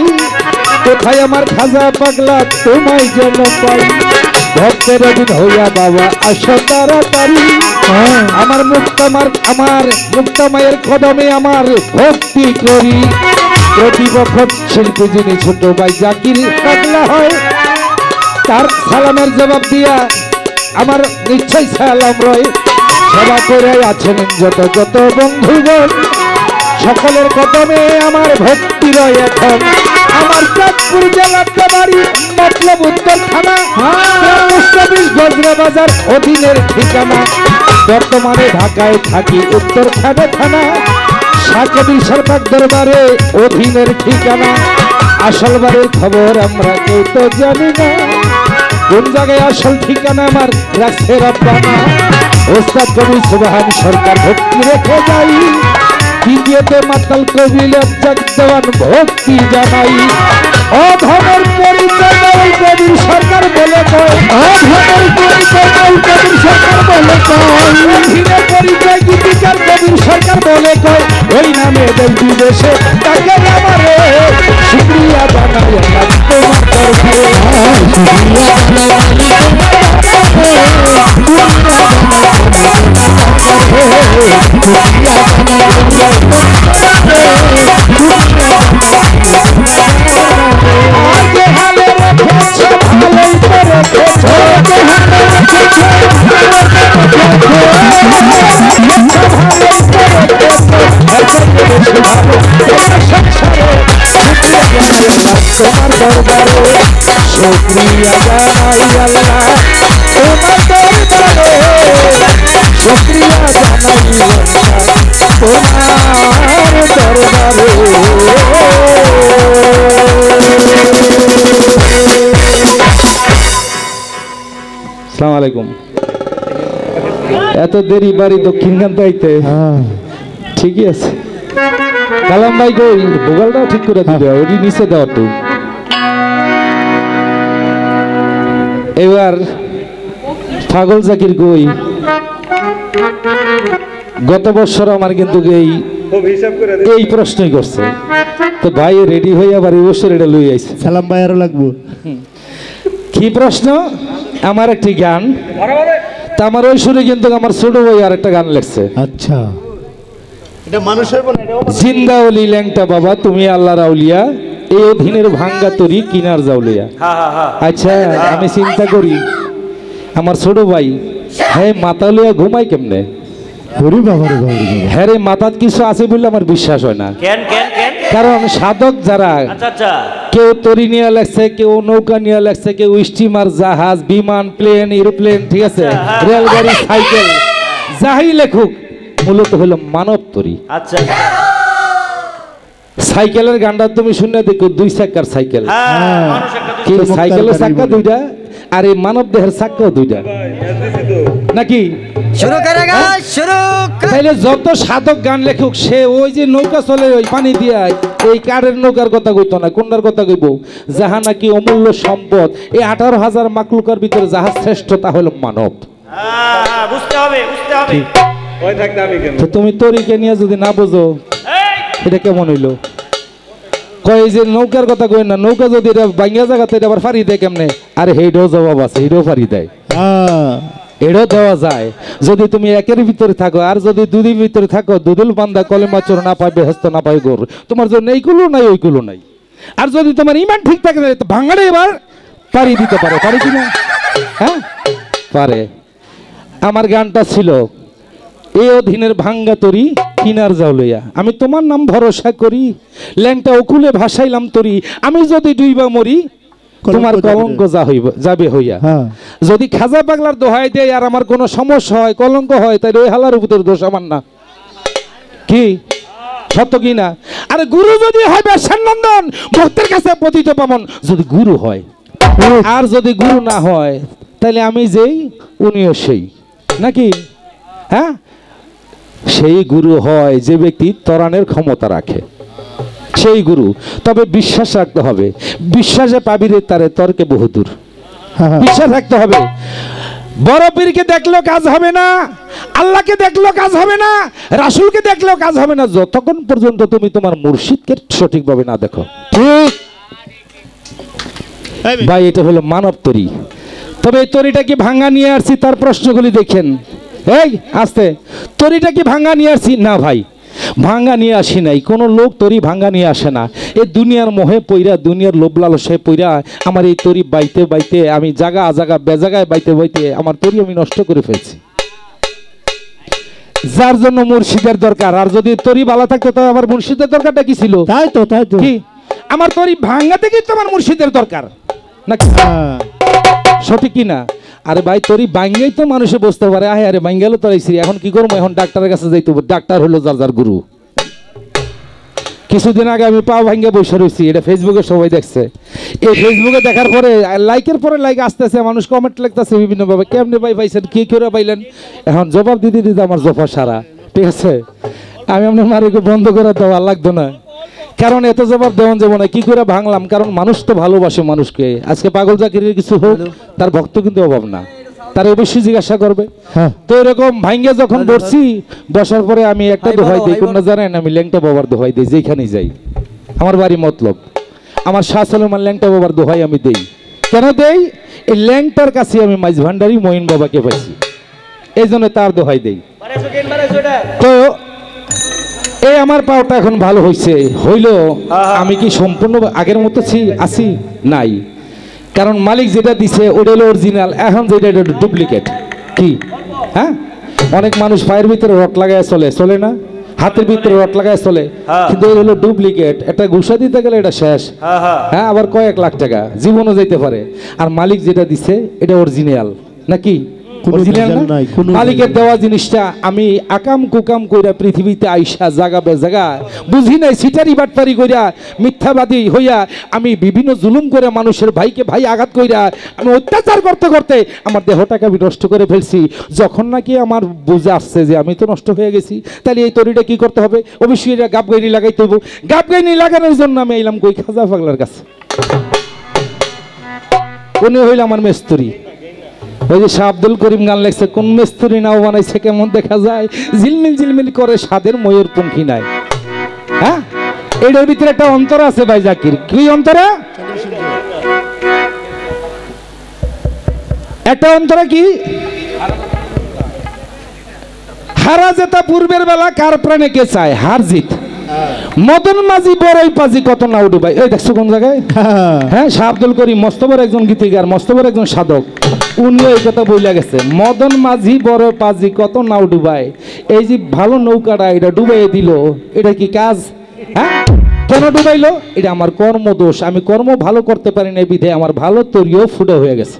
কোথায় আমার খাজা পাগলা তোমায় যেন পাই। ভক্তের অধীন হইয়া বাবা আসো তাড়াতাড়ি, আমার আমার মুক্তা মায়ের কদমে আমার ভক্তি করি। প্রতিপক্ষ শিল্পী যিনি ছোট ভাই জাকির পাগলা হয়, তার সালামের জবাব দিয়া আমার নিশ্চয় সালাম রয়। সেবা করে আছেন যত যত বন্ধুগণ, সকলের কদমে আমার ভক্তি রয় এখন। আমার চাঁদপুর জেলাতে বাড়ি মতলব উত্তর থানা, গজরা বাজার অধীনের ঠিকানা। বর্তমানে ঢাকায় থাকি উত্তর খানে থানা, সাকবির সরকার দরবারে অধীনের ঠিকানা। আসল বাড়ির খবর আমরা কেউ তো জানি না, কোন জায়গায় আসল ঠিকানা আমার রাখছে রব্বানা। ওস্তাদ কবি সুবহান সরকার ভক্তি রেখে যাই, দ্বিতীয়তে মাতাল কবির দেওয়ান ভক্তি জানাই। অধমের পরিচয় নয় কবির সরকার বলে কয়, অধমের পরিচয় নয় কবির সরকার বলে কয়, অধীনের পরিচয় গীতিকার কবির সরকার বলে কয়। ওই নামে দেশ বিদেশে তাকে আমারে শুকরিয়া জানাই তোমার দরবারে, শুকরিয়া তোমার দরবারে শুকরিয়া জানাই আল্লাহ, তোমার দরবারে শুকরিয়া জানাই তোমার দরবারে। আসসালামু আলাইকুম। এত দেরি বাড়ি দক্ষিণখান আইতে ঠিকই আছে। কালাম ভাই কই ভোগালটাও ঠিক করে দিবে, ওই নিচে দাও একটু। এবার পাগল জাকির কই, গত বছর আমার কিন্তু এই প্রশ্নই করছে, তো ভাই রেডি হয়ে আবার এই বছর এটা লই আইছে। সালাম ভাই আরো লাগবো। কি প্রশ্ন? আমার একটি গান, তা আমার ওই সুরে কিন্তু আমার ছোট ভাই আর একটা গান লেখছে। আচ্ছা, জিন্দা অলি ল্যাংটা বাবা তুমি আল্লাহর আউলিয়া, এই অধীনের ভাঙ্গা তরি কিনার যাওলিয়া। আচ্ছা, আমি চিন্তা করি আমার ছোট ভাই হ্যাঁ মাথা লইয়া ঘুমাই কেমনে? হ্যাঁ রে, মাথাত কিছু আছে বললে আমার বিশ্বাস হয় না। কারণ সাধক যারা কেউ তরি নিয়ে লাগছে, কেউ নৌকা নিয়ে লাগছে, কেউ স্টিমার, জাহাজ, বিমান, প্লেন, এরোপ্লেন, ঠিক আছে, রেলগাড়ি, সাইকেল, যাই লেখুক মূলত হলো মানব তরি। আচ্ছা, সাইকেলের গানটা তুমি শুনে দেখো, দুই চাকার সাইকেল, কি সাইকেলের চাকা দুইটা, আর এই মানব দেহের চাকাও দুইটা নাকি? তাইলে যত সাধক গান লেখুক সে ওই যে নৌকা চলে ওই পানি দিয়া, এই কারের নৌকার কথা কইতো না, কোনটার কথা কইব? যাহা নাকি অমূল্য সম্পদ, এই 18,000 মাকলুকার ভিতরে যাহা শ্রেষ্ঠ তা হলো মানব। বুঝতে হবে, বুঝতে হবে। তো তুমি তরিকে নিয়ে যদি না বোঝো এটা কেমন হইলো? কয় যে নৌকার কথা কই না, নৌকা যদি এটা বাঙ্গা জায়গাতে এটা আবার ফাড়ি দেয় কেমনে? আরে হেডও জবাব আছে, হেডও ফাড়ি দেয়, এটাও দেওয়া যায় যদি তুমি একের ভিতরে থাকো। আর যদি দুদির ভিতরে থাকো, দুদুল বান্দা কলেমা চোর না পাই, বেহেস্ত না পাই গোর, তোমার জন্য এইগুলো নাই ওইগুলো নাই। আর যদি তোমার ইমান ঠিক থাকে তো ভাঙাড়ে এবার পারি দিতে পারে, পারি কিনা? হ্যাঁ পারে। আমার গানটা ছিল এই অধীনের ভাঙ্গা তরি কিনার যাও লইয়া, আমি তোমার নাম ভরসা করি, ল্যাংটা ওকুলে ভাসাইলাম তরি, আমি যদি ডুইবা মরি তোমার কলঙ্ক যাবে হইয়া। যদি খাজা পাগলার দোহাই দেয় আর আমার কোনো সমস্যা হয়, কলঙ্ক হয়, তাই ওই হালার উপর দোষ আমার না। কি সত্য কি না? আরে গুরু যদি হয় বেশ্যার নন্দন, ভক্তের কাছে পতিত পাবন, যদি গুরু হয়। আর যদি গুরু না হয় তাহলে আমি যেই উনিও সেই, নাকি? হ্যাঁ, সেই গুরু হয় যে ব্যক্তি ত্বরাণের ক্ষমতা রাখে, সেই গুরু। তবে বিশ্বাস রাখতে হবে, বিশ্বাসে পাবি রে তারে তর্কে বহুদূর। বিশ্বাস রাখতে হবে। বড় পীরকে দেখলেও কাজ হবে না, আল্লাহকে দেখলেও কাজ হবে না, রাসূলকে দেখলেও কাজ হবে না, যতক্ষণ পর্যন্ত তুমি তোমার মুর্শিদকে সঠিকভাবে না দেখো। ঠিক ভাই, এটা হলো মানব তরি। তবে এই তরিটা কি ভাঙা নিয়ে আসছি? তার প্রশ্নগুলি দেখেন। এই আস্তে, তরিটা কি ভাঙা নিয়ে আসছি? না ভাই, ভাঙ্গা নিয়ে আসি নাই। কোনো লোক তরি ভাঙ্গা নিয়ে আসে না। এই দুনিয়ার মোহে পইরা, দুনিয়ার লোভ লালসায় পইরা আমার এই তরি বাইতে বাইতে আমি জায়গা আজাগা বেজাগায় বাইতে বাইতে আমার তরি আমি নষ্ট করে ফেলছি। যার জন্য মুর্শিদের দরকার। আর যদি তরি ভালো থাকতো তাহলে আমার মুর্শিদের দরকারটা কি ছিল? তাই তো কি আমার তরি ভাঙ্গা থেকেই তো আমার মুর্শিদের দরকার নাকি? সঠিক কি না? আরে ভাই, তরি ভাঙ্গেই তো মানুষে বুঝতে পারে আরে আরে ভাঙ্গেলো তো আইছি, এখন কি করবো? এখন ডাক্তারের কাছে যাইতে হবে। ডাক্তার হলো যার যার গুরু। কিছুদিন আগে আমি পা ভাঙ্গে বসে রয়েছি, এটা ফেসবুকে সবাই দেখছে। এই ফেসবুকে দেখার পরে লাইকের পরে লাইক আসতেছে, মানুষ কমেন্ট লিখতেছে বিভিন্নভাবে, কেমনে ভাই পাইছেন, কি করে পাইলেন? এখন জবাব দিতে দিতে আমার জফা সারা। ঠিক আছে, আমি আপনার মারিকে বন্ধ করে দেওয়া লাগতো না, কারণ এত জবাব দেওয়া যাবো না। কি করে ভাঙলাম? কারণ মানুষ তো ভালোবাসে মানুষকে। আজকে পাগল জাকিরের কিছু হোক, তার ভক্ত কিন্তু অভাব না, তার অবশ্যই জিজ্ঞাসা করবে। তো এরকম ভাঙ্গে যখন বসছি, বসার পরে আমি একটা দোহাই দিই, কোনটা জানেন? আমি ল্যাংটা বাবার দোহাই দিই। যেখানে যাই, আমার বাড়ি মতলব, আমার শাহ সলমান ল্যাংটা বাবার দোহাই আমি দেই। কেন দেই? এই ল্যাংটার কাছে আমি মাইজ ভান্ডারি মঈন বাবাকে পাইছি, এই জন্য তার দোহাই দেই। তো এই আমার পাওটা এখন ভালো হয়েছে, হইল। আমি কি সম্পূর্ণ আগের মতো আছি? নাই, কারণ মালিক যেটা দিছে ওটা হলো অরিজিনাল, এখন যেটা ডুপ্লিকেট। কি? হ্যাঁ, অনেক মানুষ পায়ের ভিতরে রড লাগায় চলে, চলে না? হাতের ভিতরে রড লাগায় চলে, কিন্তু এটা হলো ডুপ্লিকেট। একটা ঘুষা দিতে গেলে এটা শেষ। হ্যাঁ, আবার কয়েক লাখ টাকা জীবনও যাইতে পারে। আর মালিক যেটা দিছে এটা অরিজিনাল নাকি? মালিকের দেওয়া জিনিসটা আমি আকাম কুকাম কইরা পৃথিবীতে আইসা জাগা বেজাগা বুঝি নাই, সিটারি বাটপারি কইরা মিথ্যাবাদী হইয়া আমি বিভিন্ন জুলুম করে মানুষের ভাইকে ভাই আঘাত কইরা আমি অত্যাচার করতে করতে আমার দেহটাকে আমি নষ্ট করে ফেলছি। যখন নাকি আমার বুঝে আসছে যে আমি তো নষ্ট হয়ে গেছি, তাহলে এই তরিটা কি করতে হবে? অবশ্যই এটা গাব গাইনি লাগাইতে হইব। গাব গাইনি লাগানোর জন্য আমি এলাম কই খাজা পাগলার কাছে। উনি হইল আমার মেস্তরি। ওই যে শাহ আব্দুল করিম গান লেখছে, কোন মেস্তরি নাও বানাইছে কেমন দেখা যায়, ঝিলমিল ঝিলমিল করে স্বাদের ময়ূর পঙ্খী নাই। হ্যাঁ, এটার ভিতরে একটা অন্তর আছে ভাই জাকির। কি অন্তরা? একটা অন্তরা কি? হারা জেতা পূর্বের বেলা কার প্রাণে কে চায়, হার জিত। মদন মাঝি বড়ই পাজি কত নাও ডুবাই। এই দেখছো কোন জায়গায়? হ্যাঁ, শাহ আব্দুল করিম মস্তবর একজন গীতিকার, মস্তবর একজন সাধক, উনি এই কথা বইলা গেছে, মদন মাঝি বড় পাজি কত নাও ডুবাই। এই যে ভালো নৌকাটা এটা ডুবাই দিল, এটা কি কাজ? হ্যাঁ, কেন ডুবাইলো? এটা আমার কর্মদোষ, আমি কর্ম ভালো করতে পারি না, বিধে আমার ভালো তরিও ফুটে হয়ে গেছে।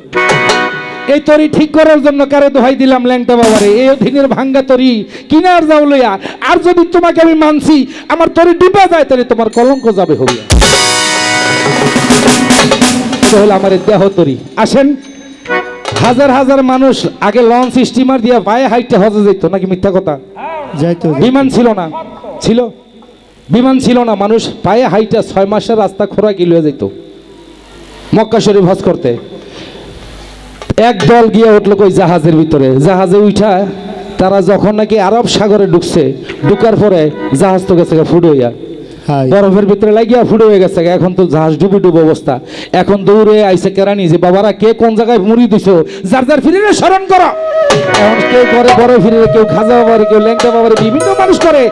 এই তরি ঠিক করার জন্য কারে দোহাই দিলাম? ল্যাংটা বাবারে। এই অধীনের ভাঙ্গা তরি কিনার যাও লইয়া। আর যদি তোমাকে আমি মানছি, আমার তরি ডুবে যায়, তাহলে তোমার কলঙ্ক যাবে হইয়া। এটা হলো আমার দেহ তরি। আসেন, হাজার হাজার মানুষ আগে লঞ্চ স্টিমার দিয়া পায়ে হাইটে হজে যেত নাকি? মিথ্যা কথা। বিমান ছিল না, ছিল বিমান ছিল না, মানুষ পায়ে হাইটে 6 মাসের রাস্তা খোরাকি লয়ে যেত মক্কা শরীফ হজ করতে। এক দল গিয়ে উঠলো কই জাহাজের ভিতরে, জাহাজে উঠা তারা যখন নাকি আরব সাগরে ঢুকছে, ঢুকার পরে জাহাজ তো গেছে ফুড হইয়া, বরফের ভিতরে লাগিয়া ফুড হয়ে গেছে। এখন তো জাহাজ ডুবে ডুবে অবস্থা। এখন দৌড়ে আইসে কেরানি যে বাবারা কে কোন জায়গায় মুড়ি দিছো, যার যার ফিরে স্মরণ করো। এখন কেউ করে বড় ফিরে, কেউ খাজা বাবারে, কেউ ল্যাংটা বাবারে, বিভিন্ন মানুষ করে।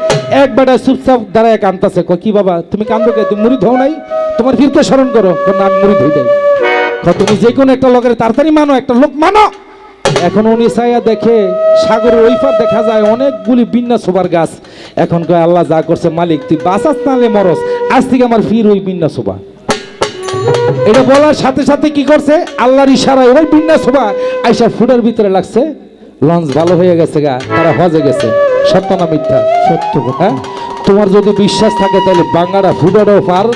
এক বেটা চুপচাপ দাঁড়ায় কান্দতেছে। কি বাবা তুমি কান্দো কে? তুমি মুড়ি ধো নাই? তোমার ফিরকে স্মরণ করো। না, আমি মুড়ি ধুই দেয়। তুমি যে কোনো একটা লোকের তাড়াতাড়ি মানো, একটা লোক মানো। এখন উনি ছায়া দেখে সাগরের ওই পার দেখা যায় অনেকগুলি বিন্না সোবার গাছ। এখন কয় আল্লাহ যা করছে মালিক, তুই বাঁচাস নালে মরস, আজ থেকে আমার ফির ওই বিন্না সোবা। এটা বলার সাথে সাথে কি করছে? আল্লাহর ইশারায় ওই বিন্না সোবা আইসা ফুডের ভিতরে লাগছে। লঞ্চ ভালো হয়ে গেছে গা, তারা হজে গেছে। সত্য না মিথ্যা? সত্য। হ্যাঁ, তোমার যদি বিশ্বাস থাকে তাহলে বাংলাটা ফুটাটাও পার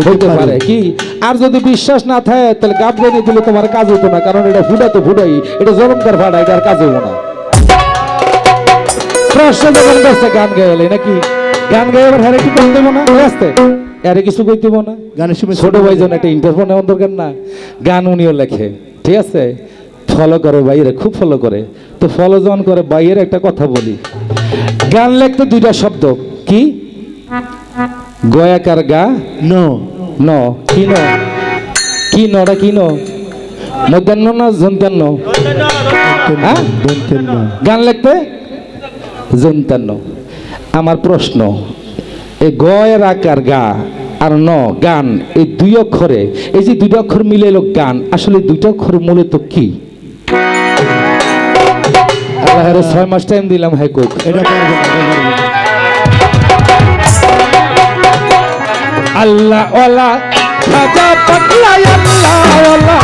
হইতে পারে কি, আর যদি বিশ্বাস না থাকে তাহলে গাব গাইনে দিলে তোমার কাজ হতো না, কারণ এটা ফুটা তো ফুটাই, এটা জলঙ্কার ফাটা, এটা আর কাজ হবো না। প্রশ্ন যখন করছে গান গাইলে নাকি গান গাই এবার হ্যারে কি করতে দেবো না আসতে আরে কিছু কইতে দেবো না, গানের সময় ছোট ভাইজন একটা ইন্টারভিউ নেওয়ার দরকার না, গান উনিও লেখে ঠিক আছে, ফলো করে বাইরে খুব ফলো করে, তো ফলো যখন করে বাইরের একটা কথা বলি, গান লিখতে দুইটা শব্দ কি গয়াকার গা নো ন কি ন কি নটা কি ন মধ্যাহ্ন না জন্তান্ন হ্যাঁ গান লিখতে জন্তান্ন। আমার প্রশ্ন এই গয়ের আকার গা আর ন গান এই দুই অক্ষরে এই যে দুইটা অক্ষর মিলে এলো গান, আসলে দুইটা অক্ষর মূলত কি? আল্লাহর 6 মাস টাইম দিলাম হাইকোর্ট এটা পারবো না, আল্লাহ ওয়ালা খাজা পাগলা আল্লাহ ওয়ালা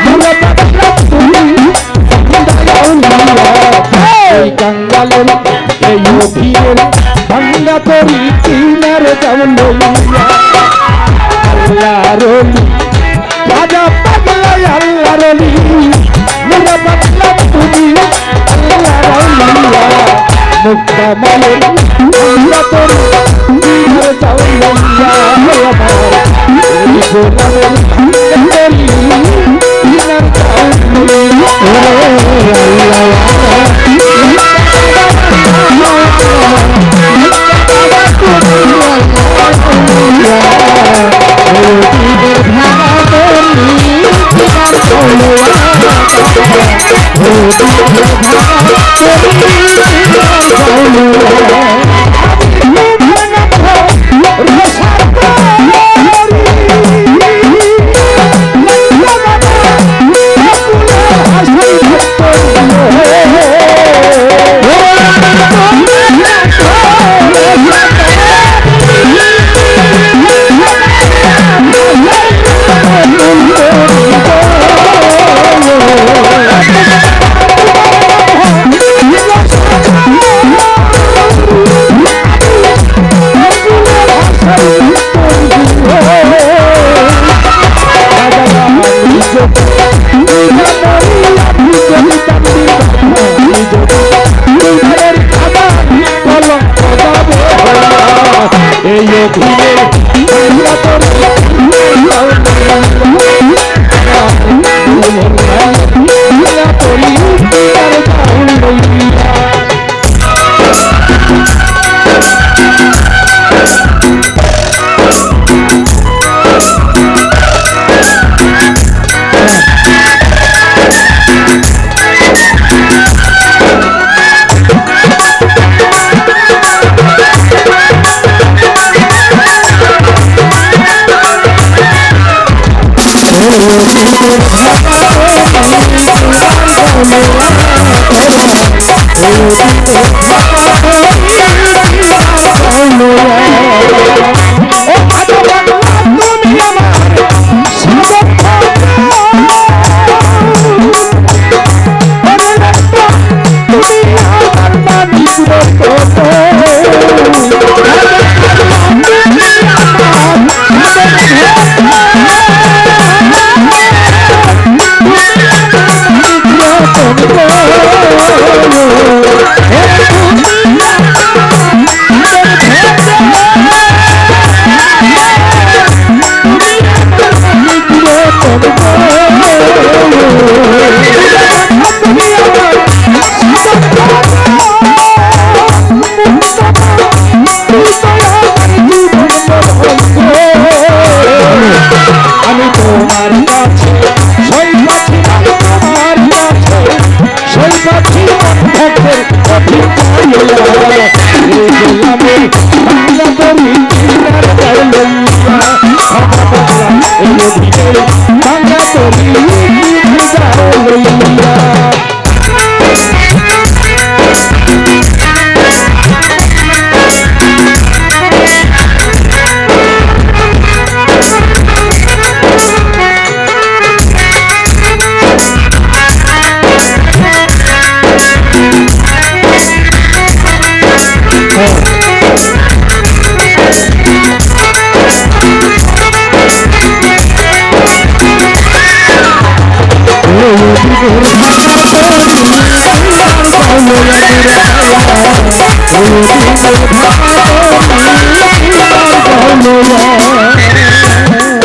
মুলা পাগলা তুমি এই কাঙ্গালের এই অভিনের ভাঙ্গা তরি কিনার যাওন আল্লাহ রলি খাজা পাগলা আল্লাহ রলি মুলা পাগলা তুমি আল্লাহ রলিয়া মুক্তা মালের ভাঙ্গা তরি কিনার যাওন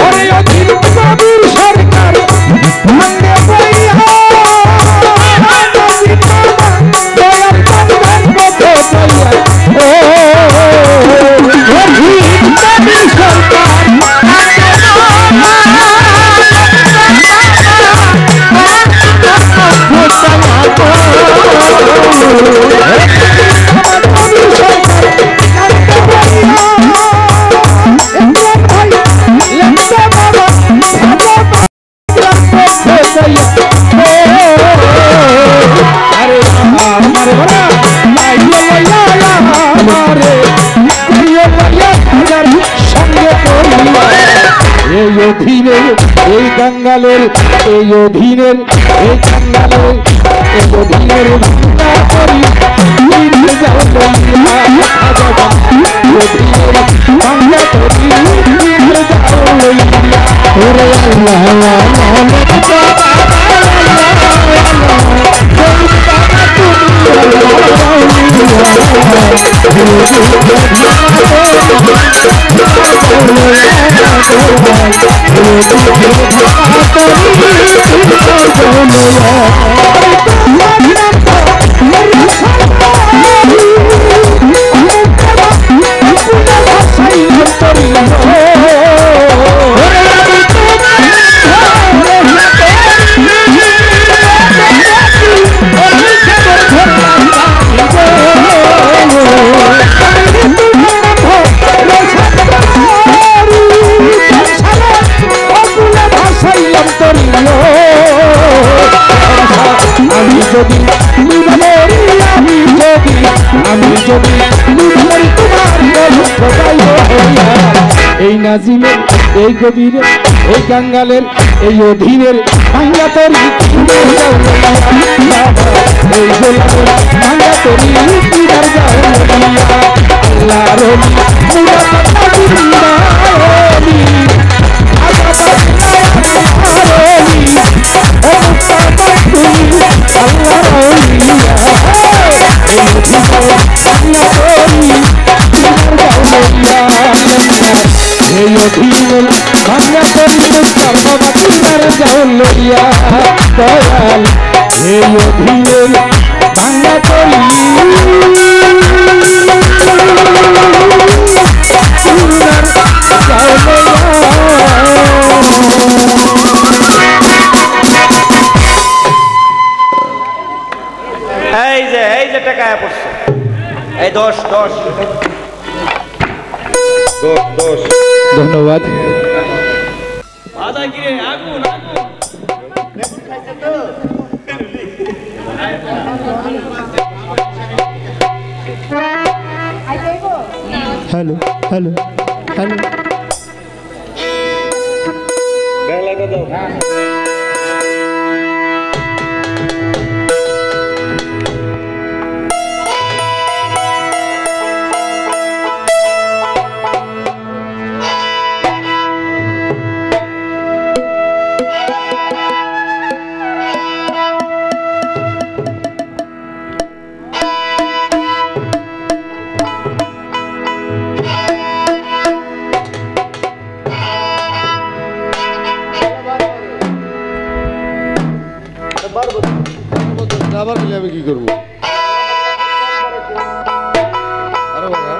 ওরে অধীর কবির সরকার ভাঙে বইয়া নবী বাবা দয়ার বন্ধন পথে চইয়া ও অধীর কবির সরকার এই কাঙ্গালের এই অধীনের এই কাঙ্গালের এই অধীনের ভাঙা করি ভাঙা করি ওরে এই নাজিমের এই গভীরের এই কাঙ্গালের এই অধীনের ভাঙ্গা তরি এই গোলাপের ভাঙ্গা তরি এই অধীনের ভাঙ্গা তরি লইয়া দয়াল এই অধীনের ভাঙ্গা তরি এই যে টাকা পড়ছে এই 10 ধন্যবাদ। হ্যালো হ্যালো হ্যালো আবার মিলে আমি কি করবো? আরে বাবা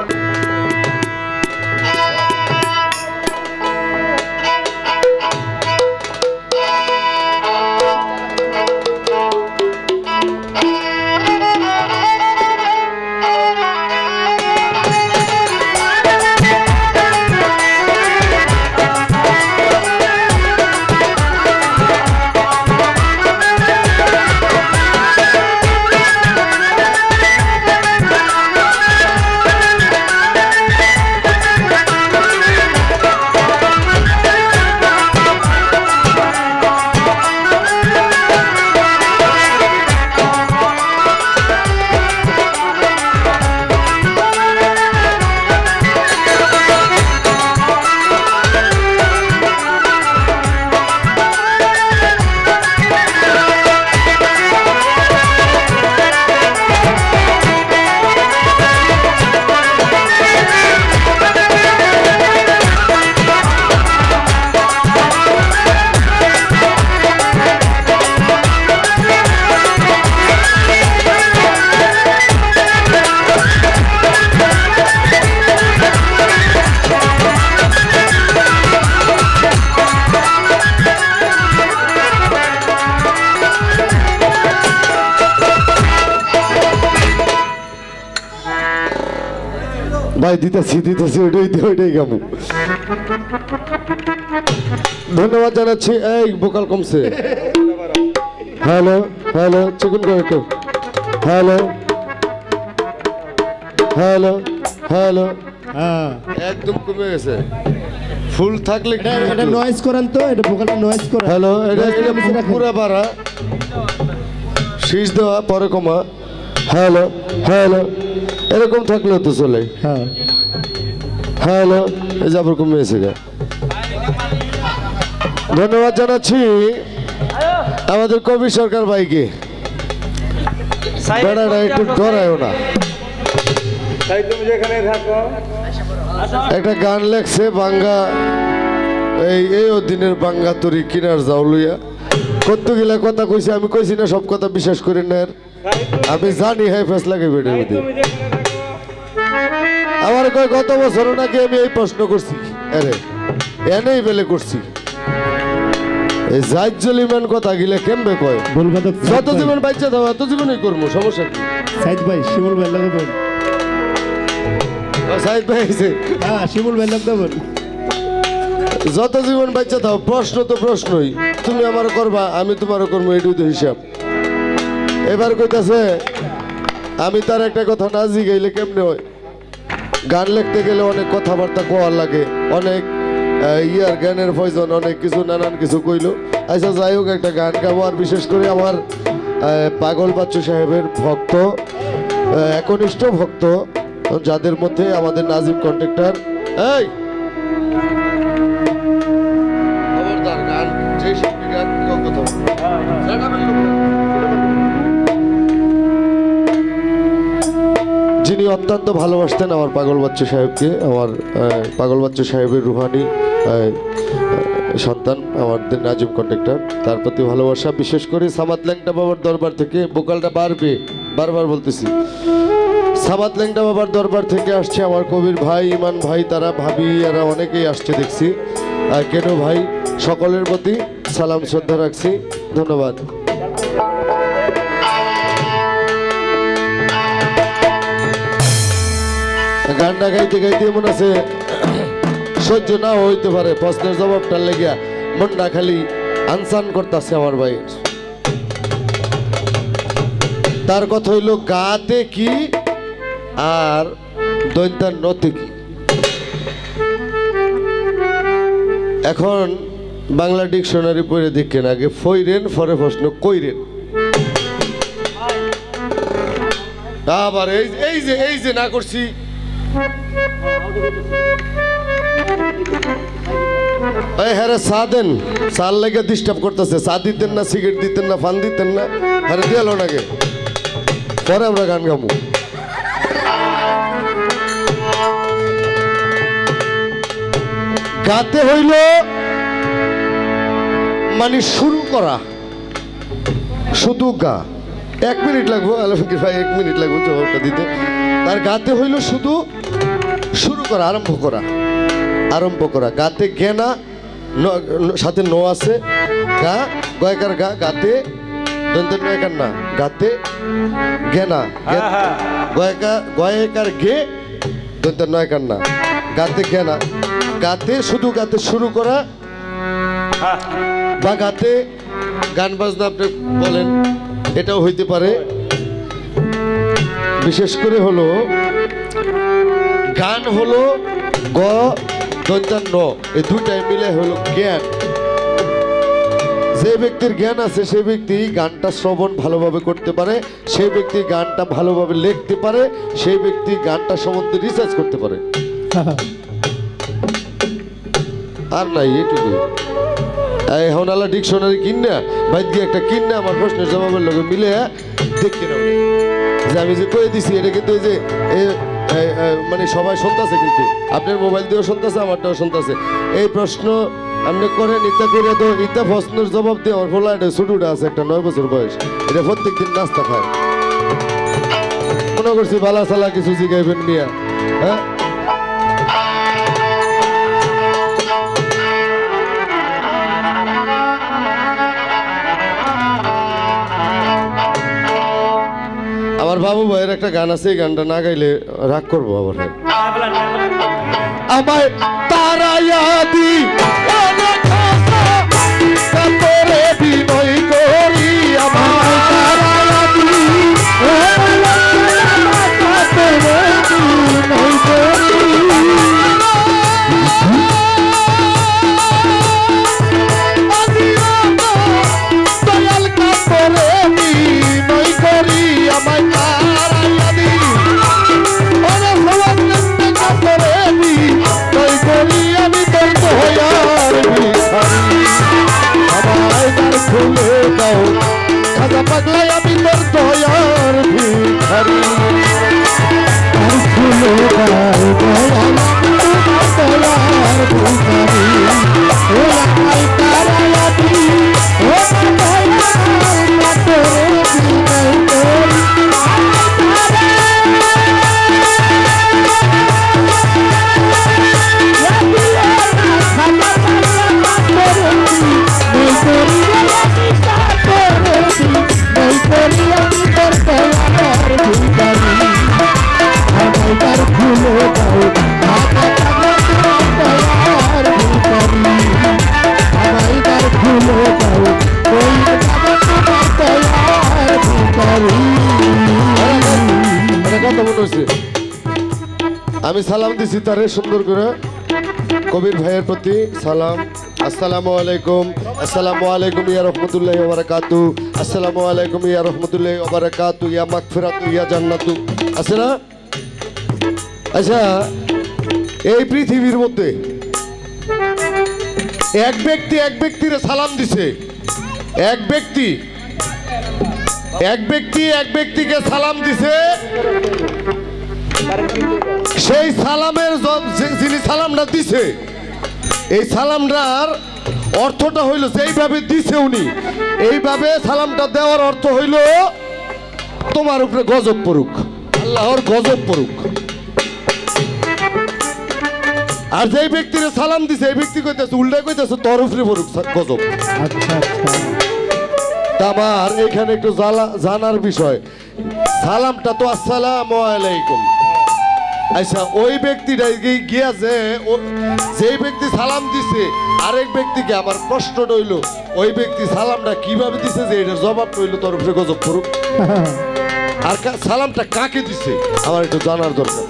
ভাই দিতেছি ওইটাই গামু। ধন্যবাদ জানাচ্ছি। এই ভোকাল কমছে। হ্যালো হ্যালো চিকুন করে একটু। হ্যালো হ্যালো হ্যালো হ্যাঁ একদম কমে গেছে। ফুল থাকলে কি এটা নয়েজ করেন তো, এটা ভোকালটা নয়েজ করেন। হ্যালো এটা পুরা বাড়া শীষ দেওয়া পরে কমা। হ্যালো হ্যালো এরকম থাকলেও তো চলে। হ্যাঁ হ্যালো এই যে আবার কমে গেছে। ধন্যবাদ জানাচ্ছি আমাদের কবি সরকার ভাইকে। বেড়াটা একটু ডরায়ও না। তুমি যেখানে থাকো একটা গান লেখছে বাঙ্গা এই দিনের বাঙ্গা তরি কিনার যাও লইয়া কত গিলা কথা কইছে। আমি কইছি না সব কথা বিশ্বাস করি না। আমি জানি হ্যাঁ ফেস লাগে বেড়ে আমার কয় গত বছর নাকি আমি এই প্রশ্ন করছি। আরে এনেই বেলে করছি। এই জাইজ জলিমান কথা গিলা কেমবে কয় বলবা তো যত জীবন বাচ্চা দাও এত জীবনই করবো, সমস্যা কি? সাইদ ভাই শিমুল ভাই লাগবে। সাইদ ভাই আইছে। হ্যাঁ শিমুল ভাই লাগবে। যত জীবন বাচ্চা দাও প্রশ্ন তো প্রশ্নই, তুমি আমার করবা আমি তোমারও করবো, এটুই তো হিসাব। এবার কইতাছে আমি তার একটা কথা না জিগাইলে কেমনে হয়। গান লিখতে গেলে অনেক কথাবার্তা কোয়ার লাগে, অনেক ইয়ার জ্ঞানের প্রয়োজন, অনেক কিছু নানান কিছু কইলো। আচ্ছা যাই হোক একটা গান গাবো। আর বিশেষ করে আমার পাগল বাচ্চু সাহেবের ভক্ত, একনিষ্ঠ ভক্ত, যাদের মধ্যে আমাদের নাজিম কন্ট্রাক্টর। এই খবরদার গান যে শিল্পী গান কথা যিনি অত্যন্ত ভালোবাসতেন আমার পাগল বাচ্চু সাহেবকে, আমার পাগল বাচ্চু সাহেবের রুহানি সন্তান আমাদের নাজিম কন্ট্রাক্টর, তার প্রতি ভালোবাসা। বিশেষ করে সামাদ ল্যাংটা বাবার দরবার থেকে বোকালটা বারবার বলতেছি, সামাদ ল্যাংটা বাবার দরবার থেকে আসছে আমার কবির ভাই ইমান ভাই, তারা ভাবি এরা অনেকেই আসছে দেখছি। কেন ভাই সকলের প্রতি সালাম শ্রদ্ধা রাখছি। ধন্যবাদ। গানটা গাইতে গাইতে মনে আছে সহ্য না হইতে পারে, প্রশ্নের জবাবটা লেগিয়া মনটা খালি আনসান করতেছে আমার ভাই। তার কথা হইল গাতে কি আর দৈন্তার নতে কি। এখন বাংলা ডিকশনারি পড়ে দেখেন, আগে ফইরেন পরে প্রশ্ন কইরেন। আবার এই যে না করছি হ্যাঁ চা দেন, চার লেগে ডিস্টার্ব করতেছে। চা দিতেন না, সিগারেট দিতেন না, ফান দিতেন না, হ্যাঁ দিয়াল নাকি পরে আমরা গান গামু। গাতে হইল মানে শুরু করা, শুধু গা। 1 মিনিট লাগবো আলমগীর ভাই, 1 মিনিট লাগবো জবাবটা দিতে। তার গাতে হইল শুধু শুরু করা, আরম্ভ করা। গাতে গেনা সাথে ন আছে, গা গয়কার গা, গাতে দন্তের নয়কার না, গাতে গেনা গয়কার গে দন্তের নয়কার না, গাতে গেনা। গাতে শুধু গাতে শুরু করা বা গাতে গান বাজনা আপনি বলেন, এটাও হইতে পারে। বিশেষ করে হলো গান হলো গ দন্তার ন, এই দুটাই মিলে হলো জ্ঞান। যে ব্যক্তির জ্ঞান আছে সেই ব্যক্তি গানটা শ্রবণ ভালোভাবে করতে পারে, সেই ব্যক্তি গানটা ভালোভাবে লিখতে পারে, সেই ব্যক্তি গানটা সম্বন্ধে রিসার্চ করতে পারে। আর নাই এইটুকু। এখন আলা ডিকশনারি কিনা বাইদ গিয়ে একটা কিনা আমার প্রশ্নের জবাবের লগে মিলে দেখতে নাও যে আমি যে কয়ে দিছি এটা কিন্তু এই যে মানে সবাই শুনতেছে, কিন্তু আপনার মোবাইল দিয়েও শুনতেছে, আমারটাও শুনতেছে। এই প্রশ্ন আপনি করেন, ইত্যা করে তো ইত্যা প্রশ্নের জবাব দিয়ে আমার বলা, এটা ছোটটা আছে একটা 9 বছর বয়স, এটা প্রত্যেক দিন নাস্তা খায়। মনে করছি বালা সালা কিছু জিগাইবেন মিয়া। হ্যাঁ আমার বাবু ভাইয়ের একটা গান আছে, এই গানটা না গাইলে রাগ করবো আবার। আমায় তারাইয়া দি তোরে বিনয় করি আমায় তারাইয়া দি দয়াল কাতরে বিনয় করি আমায় তারাইয়া দি আমি তোর দয়ার ভিখারি আমায় দ্বার খুলে দাও খাজা পাগলাই আমি তোর দয়ার ভিখারি দ্বার খুলে দাও দয়াল দয়ার ভিখারি ও আমায় তারাইয়া দি ও দয়াল তোরে বিনয় করি আমি সালাম দিছি তারে সুন্দর করে কবির ভাইয়ের প্রতি সালাম আসসালামু আলাইকুম ইয়া রাহমাতুল্লাহি ওয়া বারাকাতু আসসালামু আলাইকুম ইয়া রাহমাতুল্লাহি ওয়া বারাকাতু ইয়া মাগফিরাতু ইয়া জান্নাতু আছে না আচ্ছা এই পৃথিবীর মধ্যে এক ব্যক্তির সালাম দিছে এক ব্যক্তিকে সালাম দিছে সেই সালামের যিনি সালামটা দিছে এই সালামটার অর্থটা হইল যেইভাবে দিছে উনি এইভাবে সালামটা দেওয়ার অর্থ হইল তোমার উপরে গজব পড়ুক আল্লাহর গজব পড়ুক আর যেই ব্যক্তির সালাম দিছে এই ব্যক্তি কইতেছে উল্টা কইতেছে তোর উপরে পড়ুক গজব আচ্ছা আচ্ছা আমার এখানে একটু জানার বিষয় সালামটা তো আসসালামু আলাইকুম আচ্ছা ওই ব্যক্তিটা গিয়া যেই ব্যক্তি সালাম দিছে আরেক ব্যক্তিকে আমার কষ্ট রইল ওই ব্যক্তি সালামটা কিভাবে দিছে যে এটার জবাব রইল তোর উপরে গজব পড়ুক আর সালামটা কাকে দিছে আমার একটু জানার দরকার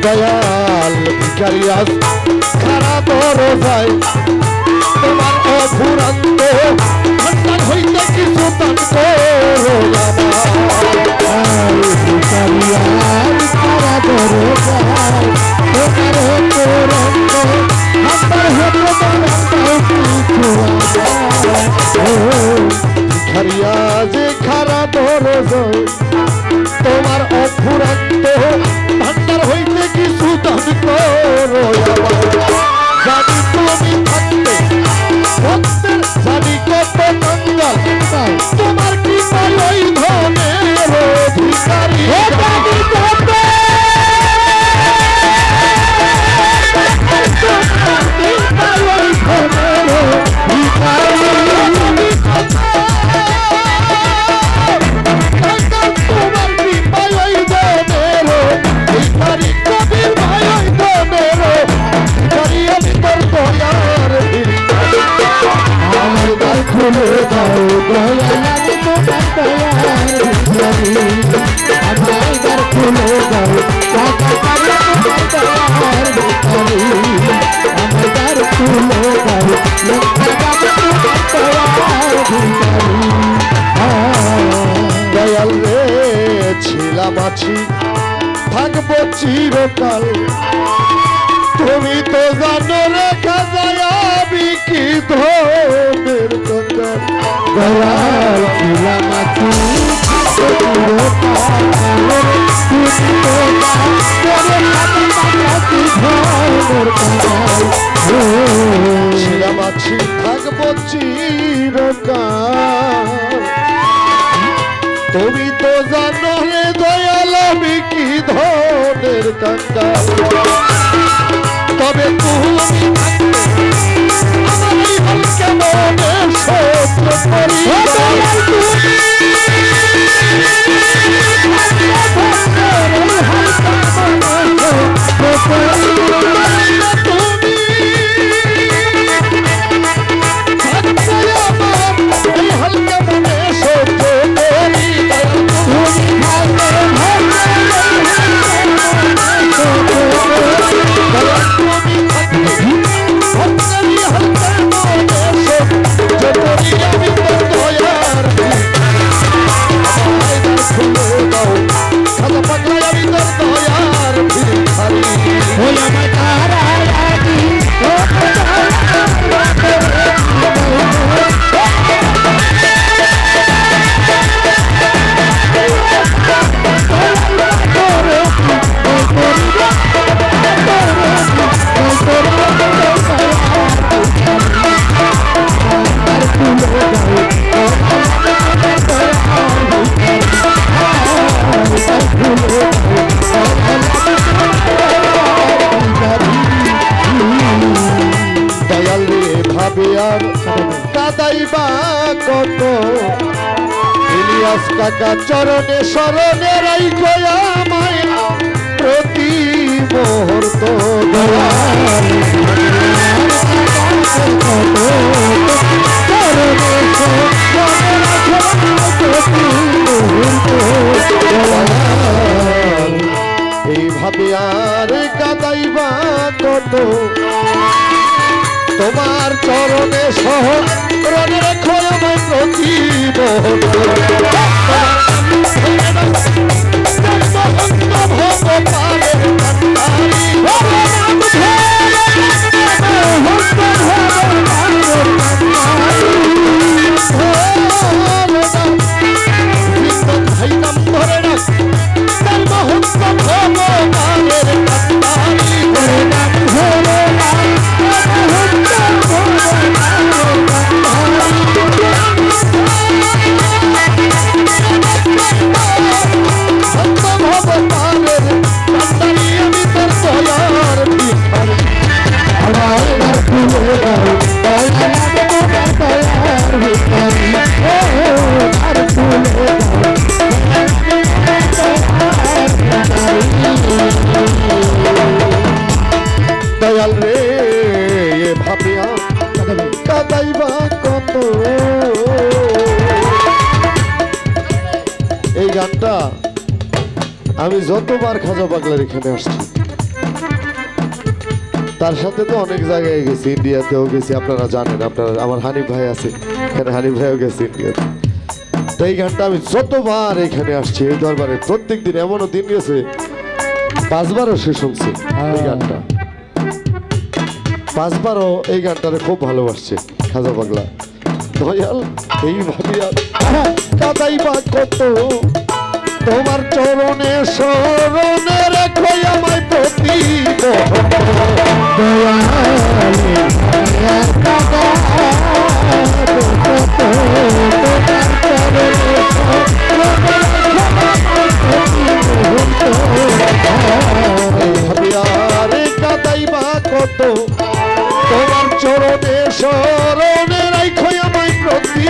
দয়াল ভিখারিয়াস খারা বড় যায় তোমার অফুরান্ত সন্তান হইতে কিছু দান করো ভিখারিয়াস খারা বড় যায় তোমার অফুরান্ত সন্তান হইতে ভিখারিয়াস খারা বড় যায় তোমার অফুরান্ত ভান্ডার হইতে কিছু দান করো জানি তুমি থাকতে ভক্তের জানি কত কাঙ্গাল তোমার কি পাই ধনের ভিখারি খুলে দাও দয়াল তোমার দয়ার ভিখারি আমার দ্বার খুলে দাও তোমার দয়ার ভিখারি আমার দ্বার খুলে দাও তোমার ভিখারি দয়াল রে ছিলাম আছি থাকবো চিরকাল তুমি তো জানো রেখা যায় আমি কি ধনের কঙ্গাল দয়াল ছিলাম আছি ছিলাম আছি থাকবো চিরকাল তুমি তো জানো রে দয়াল আমি কি ধনের কাঙ্গাল তবে তুমি থাকলে আমার এই হাল কেমনে সহ্য করি কাদাইবা কত ইলিয়াস কাকা চরণে শরণে রাইখো আমায় প্রতি মুহূর্ত এইভাবে আর কাদাইবা কত তোমার চরণে শরণে রাখো আমায় প্রতি দয়াল রে এ ভাবিয়া কাদাইবা কত এই গানটা আমি যতবার খাজা পাগলার এখানে আসছি তার সাথে তো অনেক জায়গায় গেছি, ইন্ডিয়াতেও গেছি, আপনারা জানেন, আপনারা আমার হানিফ ভাই আছে এখানে, হানিফ ভাইও গেছে ইন্ডিয়াতে। তো এই গানটা আমি যতবার এখানে আসছি এই দরবারে প্রত্যেক দিন, এমনও দিন গেছে 5 বারও সে শুনছি এই গানটা, 5 বারও এই গানটারে খুব ভালোবাসছে খাজা পাগলা। দয়াল এই ভাবিয়া কাদাইবা কত তোমার চরণে শরণে রাখো আমায় প্রতি ভাবিয়ারে কাদাইবা কত তোমার চরণে শরণে রাখো আমায় প্রতি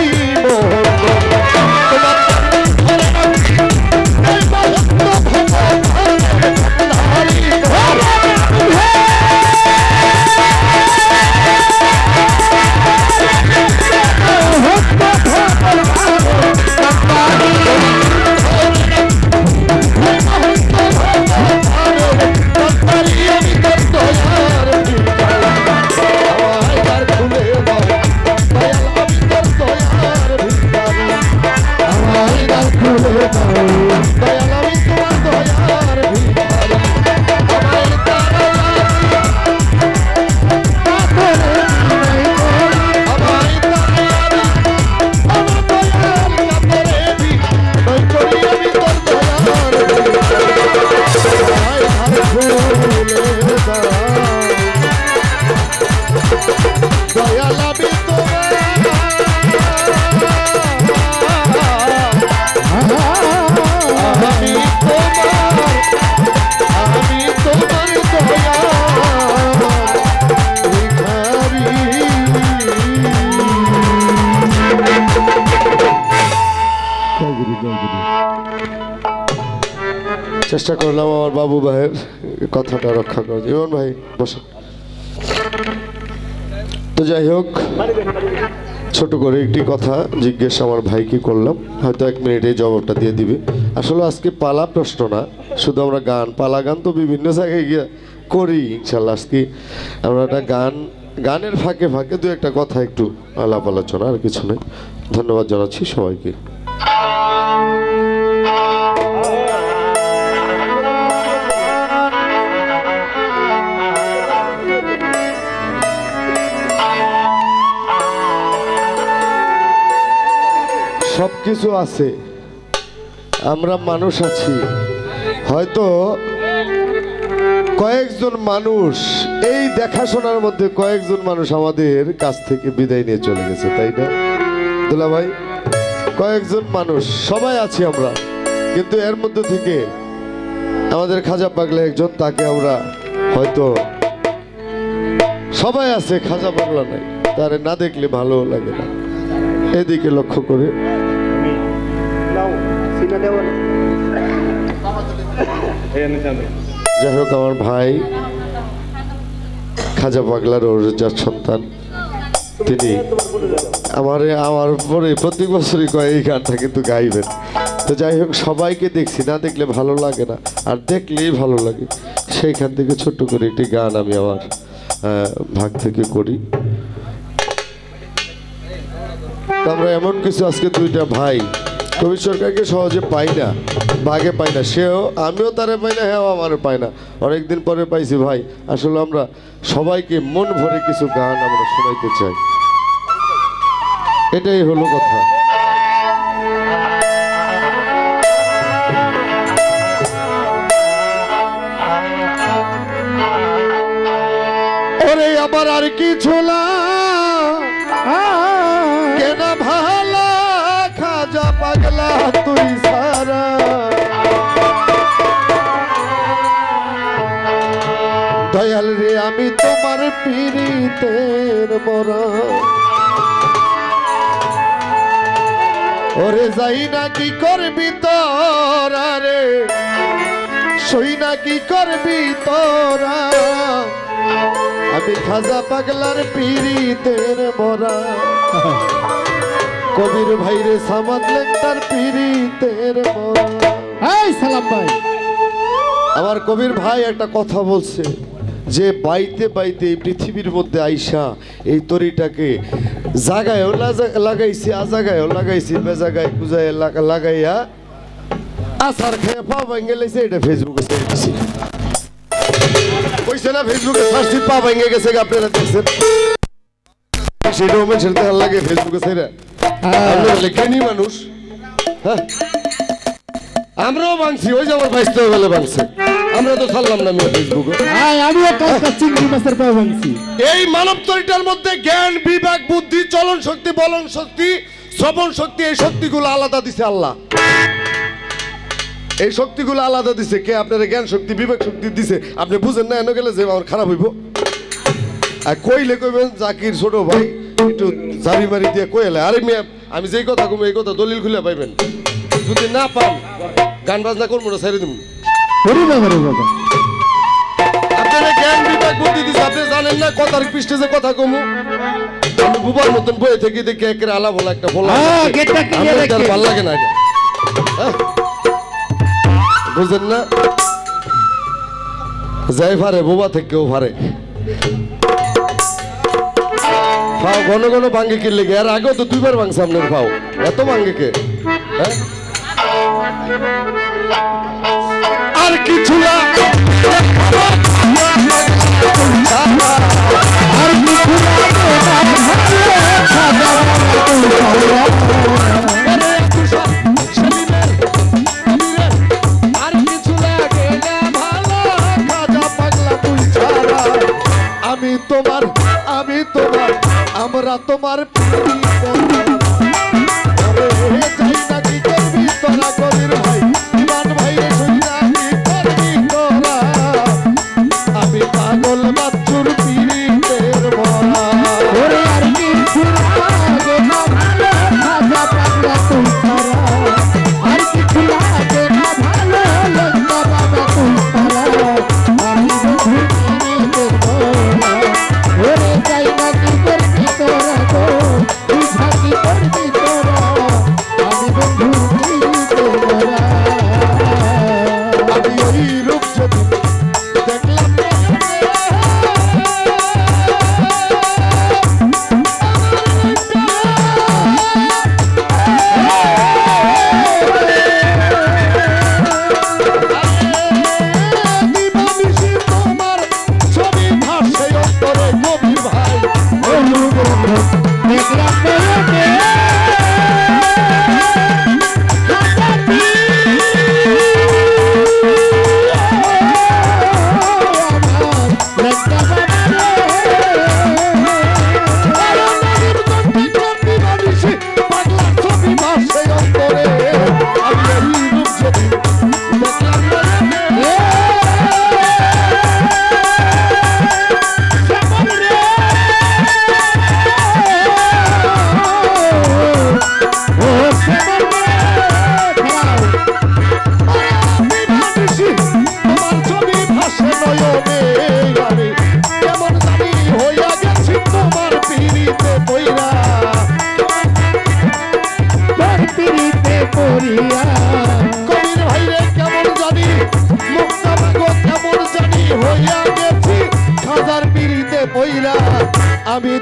চেষ্টা করলাম আমার বাবু ভাইয়ের কথাটা রক্ষা করার। ইমন ভাই বসো। তো যাই হোক, ছোট করে একটি কথা জিজ্ঞেস আমার ভাইকে করলাম, হয়তো 1 মিনিটে জবাবটা দিয়ে দিবে। আসলে আজকে পালা প্রশ্ন না, শুধু আমরা গান, পালা গান তো বিভিন্ন জায়গায় গিয়ে করি ইনশাল্লাহ। আজকে আমরা একটা গানের ফাঁকে ফাঁকে 2-1টা কথা একটু আলাপ আলোচনা, আর কিছু নেই। ধন্যবাদ জানাচ্ছি সবাইকে। সব কিছু আছে, আমরা মানুষ আছি, হয়তো কয়েকজন মানুষ এই দেখাশোনার মধ্যে কয়েকজন মানুষ আমাদের কাছ থেকে বিদায় নিয়ে চলে গেছে, তাই না দুলা ভাই? কয়েকজন মানুষ, সবাই আছি আমরা, কিন্তু এর মধ্যে থেকে আমাদের খাজা পাগলা একজন, তাকে আমরা হয়তো সবাই আছে, খাজা পাগলা নাই, তারে না দেখলে ভালো লাগে না। এদিকে লক্ষ্য করে যাই হোক, আমার ভাই খাজা পাগলার ওরজার সন্তান, তিনি আমার পরে প্রতি বছরই কয় এই গানটা কিন্তু গাইবেন। তো যাই হোক, সবাইকে দেখছি, না দেখলে ভালো লাগে না, আর দেখলেই ভালো লাগে। সেইখান থেকে ছোট্ট করে একটি গান আমি আমার ভাগ থেকে করি। আমরা এমন কিছু আজকে 2টা ভাই কবির সরকারকে সহজে পাই না, ভাগে পাই না, সেও, আমিও তারে পাই না, হ্যাঁ আমারও পাই না, অনেকদিন পরে পাইছি ভাই। আসলে আমরা সবাইকে মন ভরে কিছু গান আমরা শোনাইতে চাই, এটাই হলো কথা। ওরে আমার আর কিছু না কেনা ভালা, খাজা পাগলা তুই সারা, দয়াল রে আমি তোমার পীড়িতের মরা। ওরে যাই না কি করবি তোরা রে, সই না কি করবি তোরা, আমি খাজা পাগলার পীড়িতের মরা। কবির ভাইরে সামাদলেন তার পীড়িতের মরা। এই সালাম ভাই, আমার কবির ভাই একটা কথা বলছে যে বাইতে বাইতে এই পৃথিবীর মধ্যে আইসা এই তরিটাকে জাগায়ও লাগাইছি, আজাগায়ও লাগাইছি, বেজাগায় কুজায় লাগাইয়া আসার খেয়ে পা ভেঙে লাইছে। এটা ফেসবুকে ছেড়ে দিছি, কইছে না ফেসবুকে সার্চি পা ভেঙে গেছে, আপনারা দেখছেন। সেটাও মানুষের দেখার লাগে ফেসবুকে ছেড়ে, লেখেনি মানুষ। হ্যাঁ, আমরাও ভাঙছি, ওই যে আমার বাইশটা বেলে ভাঙছে, আমরা তো ছাড়লাম না ফেসবুকে। আমিও কালকা চিংড়ি মাছের পাও ভাঙছি। এই মানব তরিটার মধ্যে জ্ঞান, বিবেক, বুদ্ধি, চলন শক্তি, বলন শক্তি, শ্রবণ শক্তি, এই শক্তিগুলো আলাদা দিছে আল্লাহ। এই শক্তিগুলো আলাদা দিছে কে? আপনার জ্ঞান শক্তি, বিবেক শক্তি দিছে, আপনি বুঝেন না, এনে গেলে যে আমার খারাপ হইব। আর কইলে কইবেন জাকির ছোট ভাই একটু জারি মারি দিয়ে কইলে, আরে মিয়া আমি যেই কথা কম এই কথা দলিল খুলে পাইবেন, যদি না পান গান বাজনা করবো না, ছেড়ে দিবেন। আপনারা জ্ঞান, বিবেক, বুদ্ধি দিছে, আপনি জানেন না কথার পৃষ্ঠে যে কথা কমু। আমি বুবার মতন বয়ে থেকে দেখে একের আলা বলা একটা বলা, ভাল লাগে না, বুঝেন না? যাই পারে বোবা থেকেও পারে। ফাও ঘন ঘন ভাঙ্গে কিনলে গে, আর আগেও তো 2বার ভাঙছে আপনার ফাও, এত ভাঙ্গে কে? আর কিছু না আমি তোমার, আমি তোমার, আমরা তোমার চাই না কি করবি তোরা কবির ভাই, ইমান ভাই রে শুননা কি করবি তোরা, আমি পাগল বাচ্চুর পীড়িতের মরা। ওরে আর কিছু লাগে না ভালো, খাজা পাগলা তুই সারা, আর কিছু লাগে না ভালো, লজ্জা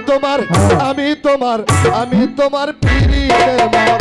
তোমার আমি তোমার পীড়িতের মরা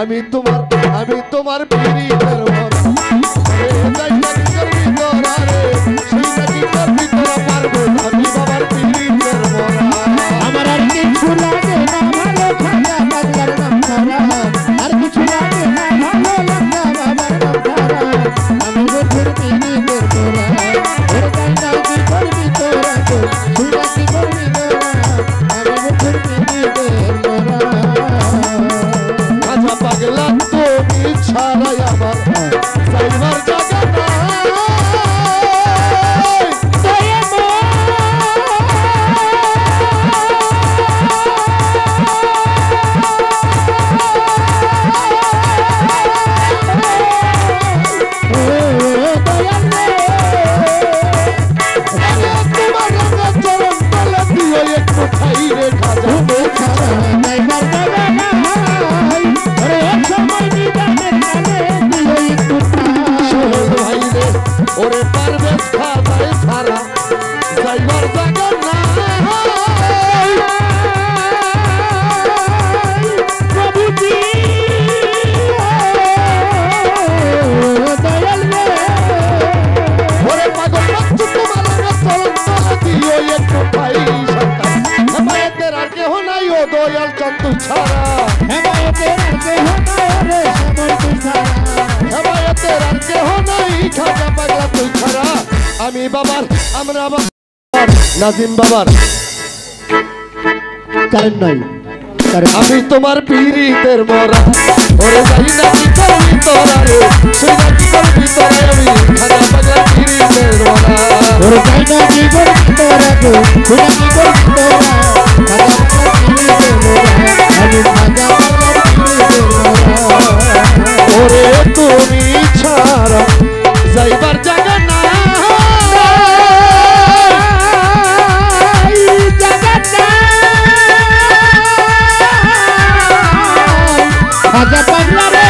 আমি তোমার পীড়িতের মরা পারবো আমি বাবার পীড়িতের মরা আমার আর কিছু লাগে না ভালো খাজা পাগলার নাম ছাড়া আর কিছু লাগে না ভালো লাগা বাবার নাম ছাড়া আমি বন্ধুর পীড়িতের তোরা ওর গাইনা কি করবি তোরা তো সুরা কি করবি তোরা আমি বন্ধুর পীড়িতের তোরা খাজা পাগলা তুমি ছাড়াই আমার যাইবার জায়গা নাই ওরে পারবেশ খাজায় সারা যাইবার জায়গা নাই প্রভুজি দয়াল রে ওরে পাগল বাচ্চু তোমার চরণ তলে দিও একটু ভাই সরকার হেমায়েতের আর কেহ নাই ও দয়াল চন্দ্র ছাড়া হেমায়েতের আর কেহ নাই রে সময় তুই ছাড়া হেমায়েতের আর কেহ নাই খাজা পাগলা তুই ছাড়া আমি বাবার আমরা বাবার নাজিম বাবার কারেন্ট নাই আমি তোমার পীড়িতের মরা ওরে যাই না কি করবি তোরা রে তুই না কি করবি তোরা আমি খাজা পাগলা পীড়িতের মরা ওর গাইনা কি করবি তোরা গো তুই কি করবি তোরা খাজা পাগলা পীড়িতের মোরা আমি খাজা পাগলা পীড়িতের মোরা ওরে তুমি ছাড়া যাইবার জায়গা নাই খাজা পাগলা রে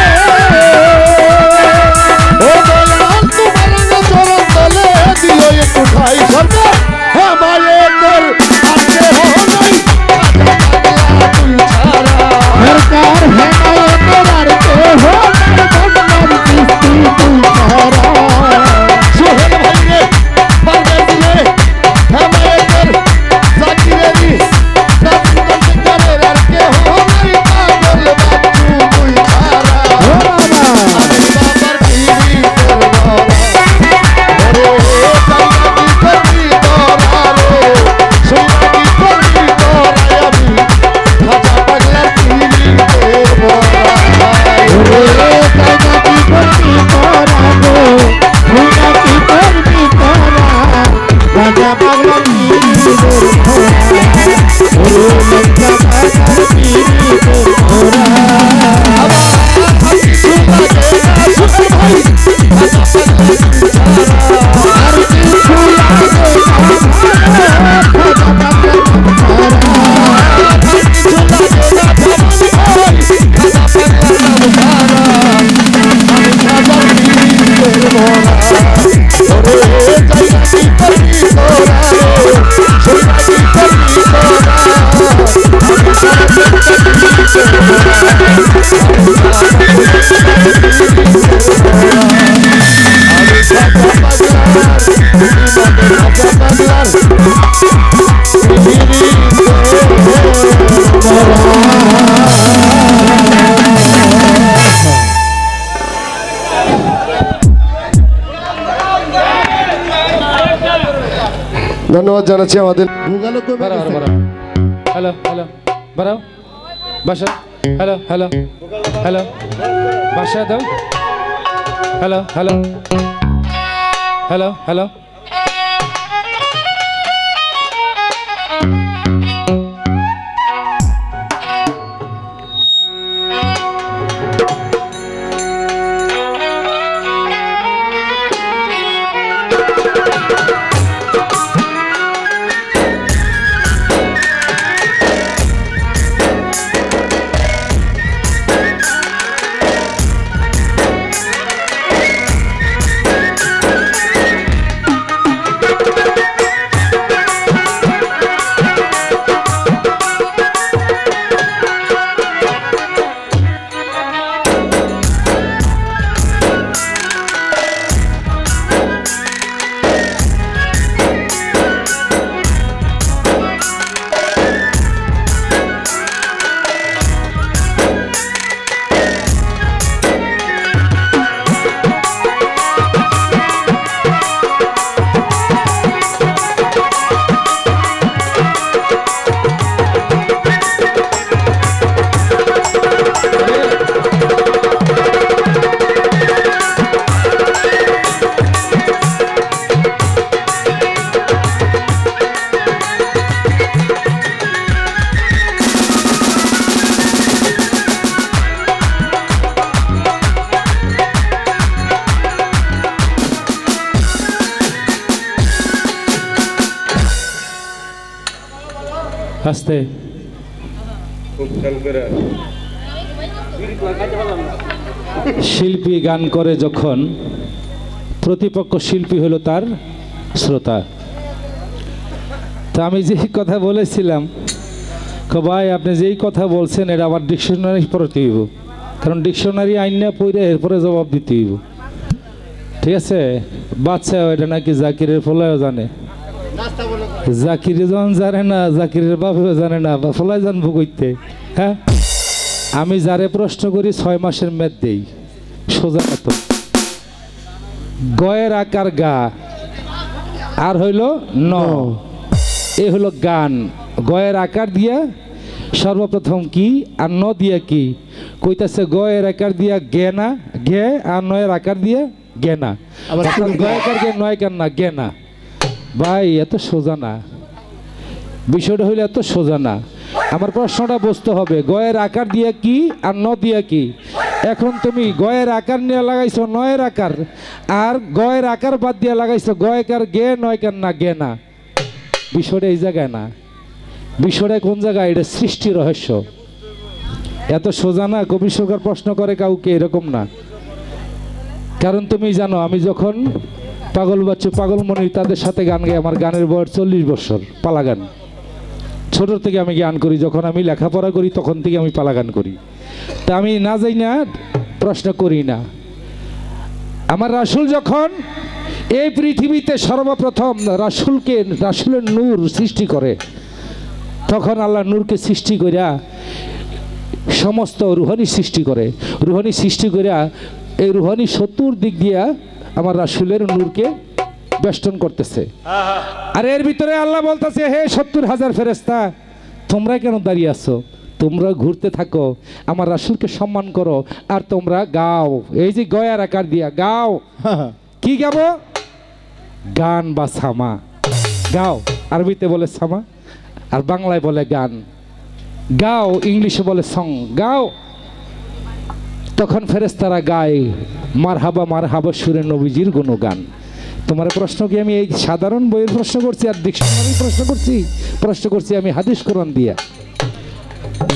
ও দয়াল তোমার চরণ তলে দিও একটু ঠাই সরকার হেমায়েতের আর কেহ নাই খাজা পাগলা তুই ছাড়া সরকার হেমায়েতের আর কেহ নাই বন্যার কিস্তি তুই ছাড়া সোহেল ভাই রে পারবে দিলে হেমায়েতের জাকিরেরি নাজিম গঞ্জকারের আর কেহ নাই পাগল বাচ্চু তুই ছাড়া ধন্যবাদ জানাচ্ছি আমাদের ভূগোলও কমে বাড়াও গেছে। বাড়াও হ্যালো হ্যালো বাড়াও বাসা হ্যালো হ্যালো হ্যালো বাসা দাও হ্যালো হ্যালো হ্যালো হ্যালো আস্তে শিল্পী গান করে যখন প্রতিপক্ষ শিল্পী হলো তার শ্রোতা। তা আমি যেই কথা বলেছিলাম ভাই আপনি যেই কথা বলছেন এটা আবার ডিকশনারি পড়তে হইব, কারণ ডিকশনারি আইন না পড়ে এরপরে জবাব দিতে হইব। ঠিক আছে, বাচ্চা এটা নাকি জাকিরের ফলায়ও জানে, জাকিরে যখন জানে না জাকিরের বাপেও জানে না, বা ফলায় জানবো কইতে। হ্যাঁ, আমি যারে প্রশ্ন করি 6 মাসের মেদ দেই সোজা মতো। গয়ের আকার গা আর হইল ন, এ হলো গান। গয়ের আকার দিয়া সর্বপ্রথম কি আর ন দিয়া কি কইতাছে, গয়ের আকার দিয়া গেনা গে আর নয়ের আকার দিয়া গেনা, গয়াকার গে নয়কার না গেনা। ভাই এত সোজা না, বিষয়টা হইলে এত সোজা না। আমার প্রশ্নটা বুঝতে হবে গয়ের আকার দিয়া কি আর ন দিয়া কি। এখন তুমি গয়ের আকার নিয়ে লাগাইছো নয়ের আকার, আর গয়ের আকার বাদ দিয়ে লাগাইছো গয়কার গে নয়কার না গে না। বিষয়টা এই জায়গায় না, বিষয়টা কোন জায়গায়, এটা সৃষ্টি রহস্য। এত সোজা না কবি সরকার প্রশ্ন করে কাউকে, এরকম না। কারণ তুমি জানো আমি যখন পাগল বাচ্চু পাগলমণি তাদের সাথে গান গাই, আমার গানের বয়স 40 বছর, পালা গান। ছোট থেকে আমি গান করি, যখন আমি লেখাপড়া করি তখন থেকে আমি পালা গান করি। তা আমি না যাই না প্রশ্ন করি না। আমার রাসূল যখন এই পৃথিবীতে সর্বপ্রথম রাসূলের নূর সৃষ্টি করে, তখন আল্লাহ নূরকে সৃষ্টি করিয়া সমস্ত রুহানি সৃষ্টি করে। রুহানি সৃষ্টি করিয়া এই রুহানি 70 দিক দিয়া আমার রাসূলের নূরকে বেষ্টন করতেছে। আর এর ভিতরে আল্লাহ বলতেছে, হে 70,000 ফেরেশতা, তোমরা কেন দাঁড়িয়ে আছো? তোমরা ঘুরতে থাকো, আমার রাসূলকে সম্মান করো, আর তোমরা গাও। এই যে গয়ার আকার দিয়া গাও। কি গাবো? গান বা সামা গাও। আরবিতে বলে সামা, আর বাংলায় বলে গান। গাও, ইংলিশে বলে সং, গাও। তখন ফেরেশতারা গায় মারহাবা মারহাবা সুরে নবীজির গুণগান। তোমার প্রশ্ন কি আমি এই সাধারণ বইয়ের প্রশ্ন করছি আর ডিকশনারি প্রশ্ন করছি আমি হাদিস কোরআন দিয়া।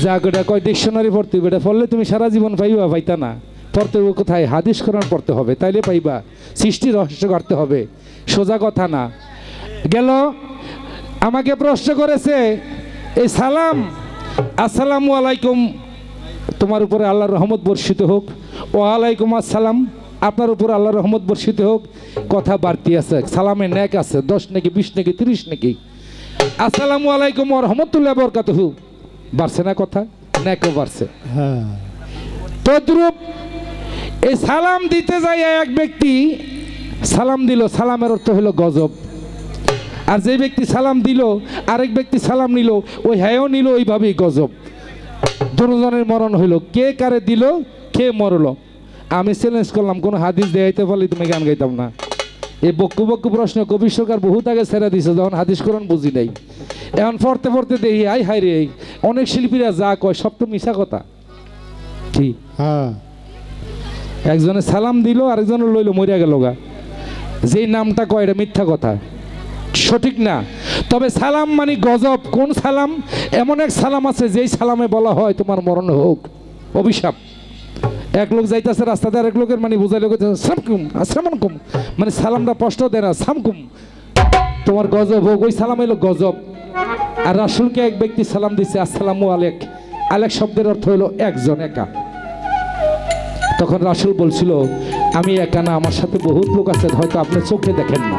যা গোটা কয় ডিকশনারি পড়তে হবে, এটা পড়লে তুমি সারা জীবন পাইবা, পাইতা না। পড়তে হবে কোথায়? হাদিস কোরআন পড়তে হবে, তাইলে পাইবা। সৃষ্টি রহস্য করতে হবে, সোজা কথা না। গেল আমাকে প্রশ্ন করেছে এই সালাম, আসসালামু আলাইকুম, তোমার উপরে আল্লাহর রহমত বর্ষিত হোক। ওয়ালাইকুম আসসালাম, আপনার উপর আল্লাহর রহমত বর্ষিত হোক। কথা বাড়তি আছে, সালামে নেক আছে, 10 নাকি 20 নাকি 30 নাকি। আসসালামু আলাইকুম ওয়া রাহমাতুল্লাহি ওয়া বারাকাতুহু, বাড়ছে না কথা? নেকও বাড়ছে। তদ্রূপ এই সালাম দিতে যায় এক ব্যক্তি সালাম দিল, সালামের অর্থ হলো গজব। আর যে ব্যক্তি সালাম দিল আরেক ব্যক্তি সালাম নিল, ওই হ্যাঁও নিল, ওইভাবেই গজব। দুজনের মরণ হইল, কে কারে দিল, কে মরল। আমি চ্যালেঞ্জ করলাম, কোনো হাদিস দেখাইতে পারলে তুমি গান গাইতাম না। এই বক্কু বক্কু প্রশ্ন কবির সরকার বহুত আগে ছেড়ে দিছে, যখন হাদিস কোরআন বুঝি নাই। এখন পড়তে পড়তে দেখি আই হাই রে, অনেক শিল্পীরা যা কয় সব তো মিশা কথা। ঠিক, হ্যাঁ, একজনে সালাম দিল আরেকজনে লইল, মরিয়া গেল গা। যেই নামটা কয় এটা মিথ্যা কথা, সঠিক না। তবে সালাম মানে গজব। কোন সালাম? এমন এক সালাম আছে যেই সালামে বলা হয় তোমার মরণ হোক, অভিশাপ। এক লোক যাইতেছে রাস্তাতে, আরেক লোকের মানে বোঝাই লোক সামকুম আসসালামালাইকুম, মানে সালামটা স্পষ্ট দেয় না, সামকুম তোমার গজব হোক, ওই সালাম এলো গজব। আর রাসূলকে এক ব্যক্তি সালাম দিচ্ছে আসসালামু আলাইক, আলেক শব্দের অর্থ হলো একজন, একা। তখন রাসূল বলছিল আমি একা না, আমার সাথে বহুত লোক আছে, হয়তো আপনি চোখে দেখেন না।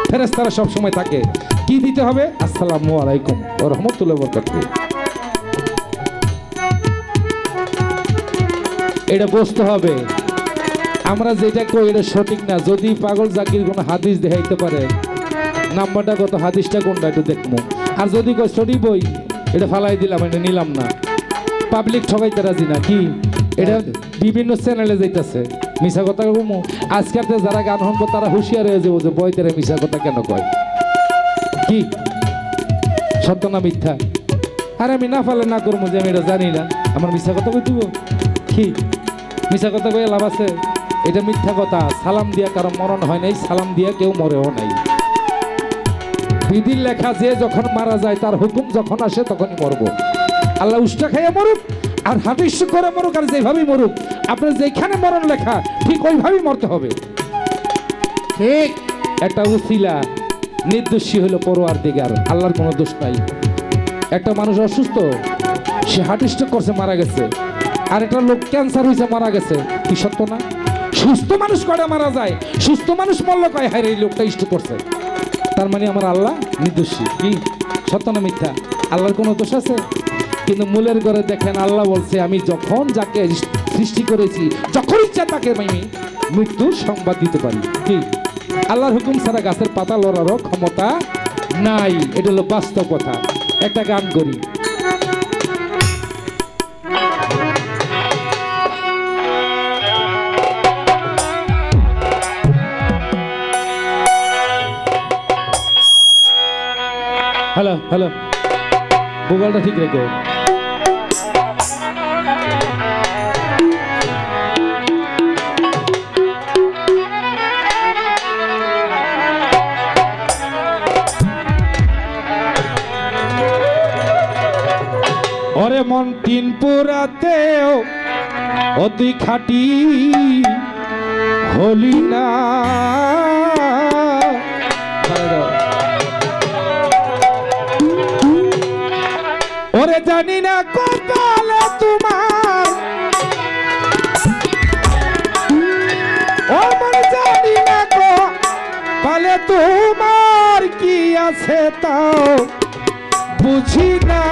ফেরেশতারা সব সময় থাকে। কি দিতে হবে? আসসালামু আলাইকুম ওয়া রাহমাতুল্লাহি ওয়া বারাকাতুহু। এটা বুঝতে হবে। আমরা যেটা কই এটা সঠিক না। যদি পাগল জাকির কোনো হাদিস দেখাইতে পারে, নাম্বারটা কত, হাদিসটা কোনটা একটু দেখবো। আর যদি কই সঠিক বই, এটা ফালাই দিলাম, এটা নিলাম না। পাবলিক ঠকাইতে রাজি না। কি এটা বিভিন্ন চ্যানেলে যাইতেছে, মিশা কথা কমো। আজকাল যারা গান শুনবো তারা হুঁশিয়ার হয়ে যাবো যে বইতেরা মিশা কথা কেন কয়, কি সত্য না মিথ্যা। আর আমি না ফালে না করবো যে আমি এটা জানি না, আমার মিশা কথা কই দিব। কি মিশা কথা কয়ে লাভ আছে? এটা মিথ্যা কথা। সালাম দিয়া কারো মরণ হয় নাই, সালাম দিয়া কেউ মরেও নাই। বিধির লেখা যে যখন মারা যায় তার হুকুম যখন আসে তখনই মরবো। আল্লাহ উষ্টা খাইয়া মরুক আর হাদিস করে মরুক আর যেভাবেই মরুক, আপনার যেখানে মরণ লেখা ঠিক ওইভাবেই মরতে হবে। ঠিক একটা উসিলা, নির্দোষী হলো পরওয়ারদিগার, আল্লাহর কোনো দোষ নাই। একটা মানুষ অসুস্থ, সে হার্ট স্ট্রোক করছে, মারা গেছে। আর একটা লোক ক্যান্সার হয়েছে, মারা গেছে। কি সত্য না? সুস্থ মানুষ কয়টা মারা যায়, সুস্থ মানুষ মরল কয় হায় এই লোকটা স্ট্রোক করছে, তার মানে আমার আল্লাহ নির্দোষী। কি সত্য না মিথ্যা? আল্লাহর কোনো দোষ আছে? কিন্তু মূলের ঘরে দেখেন আল্লাহ বলছে আমি যখন যাকে সৃষ্টি করেছি যখন ইচ্ছা তাকে আমি মৃত্যুর সংবাদ দিতে পারি। কি আল্লাহর হুকুম ছাড়া গাছের পাতা লড়ারও ক্ষমতা নাই। এটা হলো বাস্তব কথা। একটা গান করি। হ্যালো হ্যালো, গুগলটা ঠিক রেখো। ওরে মন তিন পুরাতেও অতি খাটি হলি না। ওরে জানি না কপালে তোমার, ও মন জানি না কপালে তোমার কি আছে তাও বুঝি না।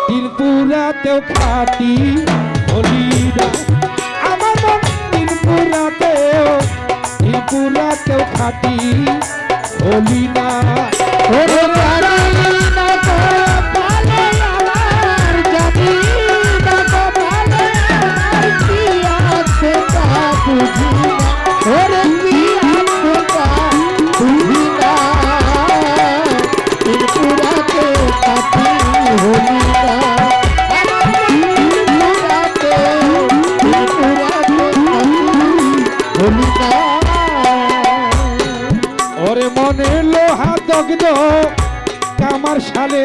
দিন পুরাতেও খাটি হলি না, আমার মন দিন পুরাতেও খাটি হলি না। ওরে জানি না কপালে আমার, জানি না কপালে আমার কি আছে তা বুঝি না। ওরে কি আছে তা বুঝি না, দিন পুরাতে কাটি হলি না। ওরে মনে লোহা দগ্ধ কামার শালে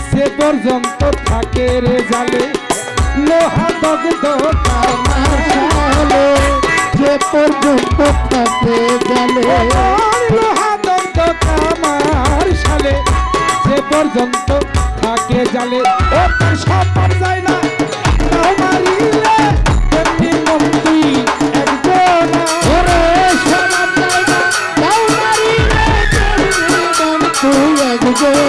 সে পর্যন্ত থাকে রে জালে। লোহা দগ্ধ কামার শালে যে পর্যন্ত থাকে জালে। লোহা দগ্ধ কামার শালে যে পর্যন্ত থাকে জালে। ও তার সবার যায় না তাও মারিলে তেমনি মন্ত্রী একজন। ওরে সবার যায় না তাও মারিলে তেমনি মন্ত্রী একজন।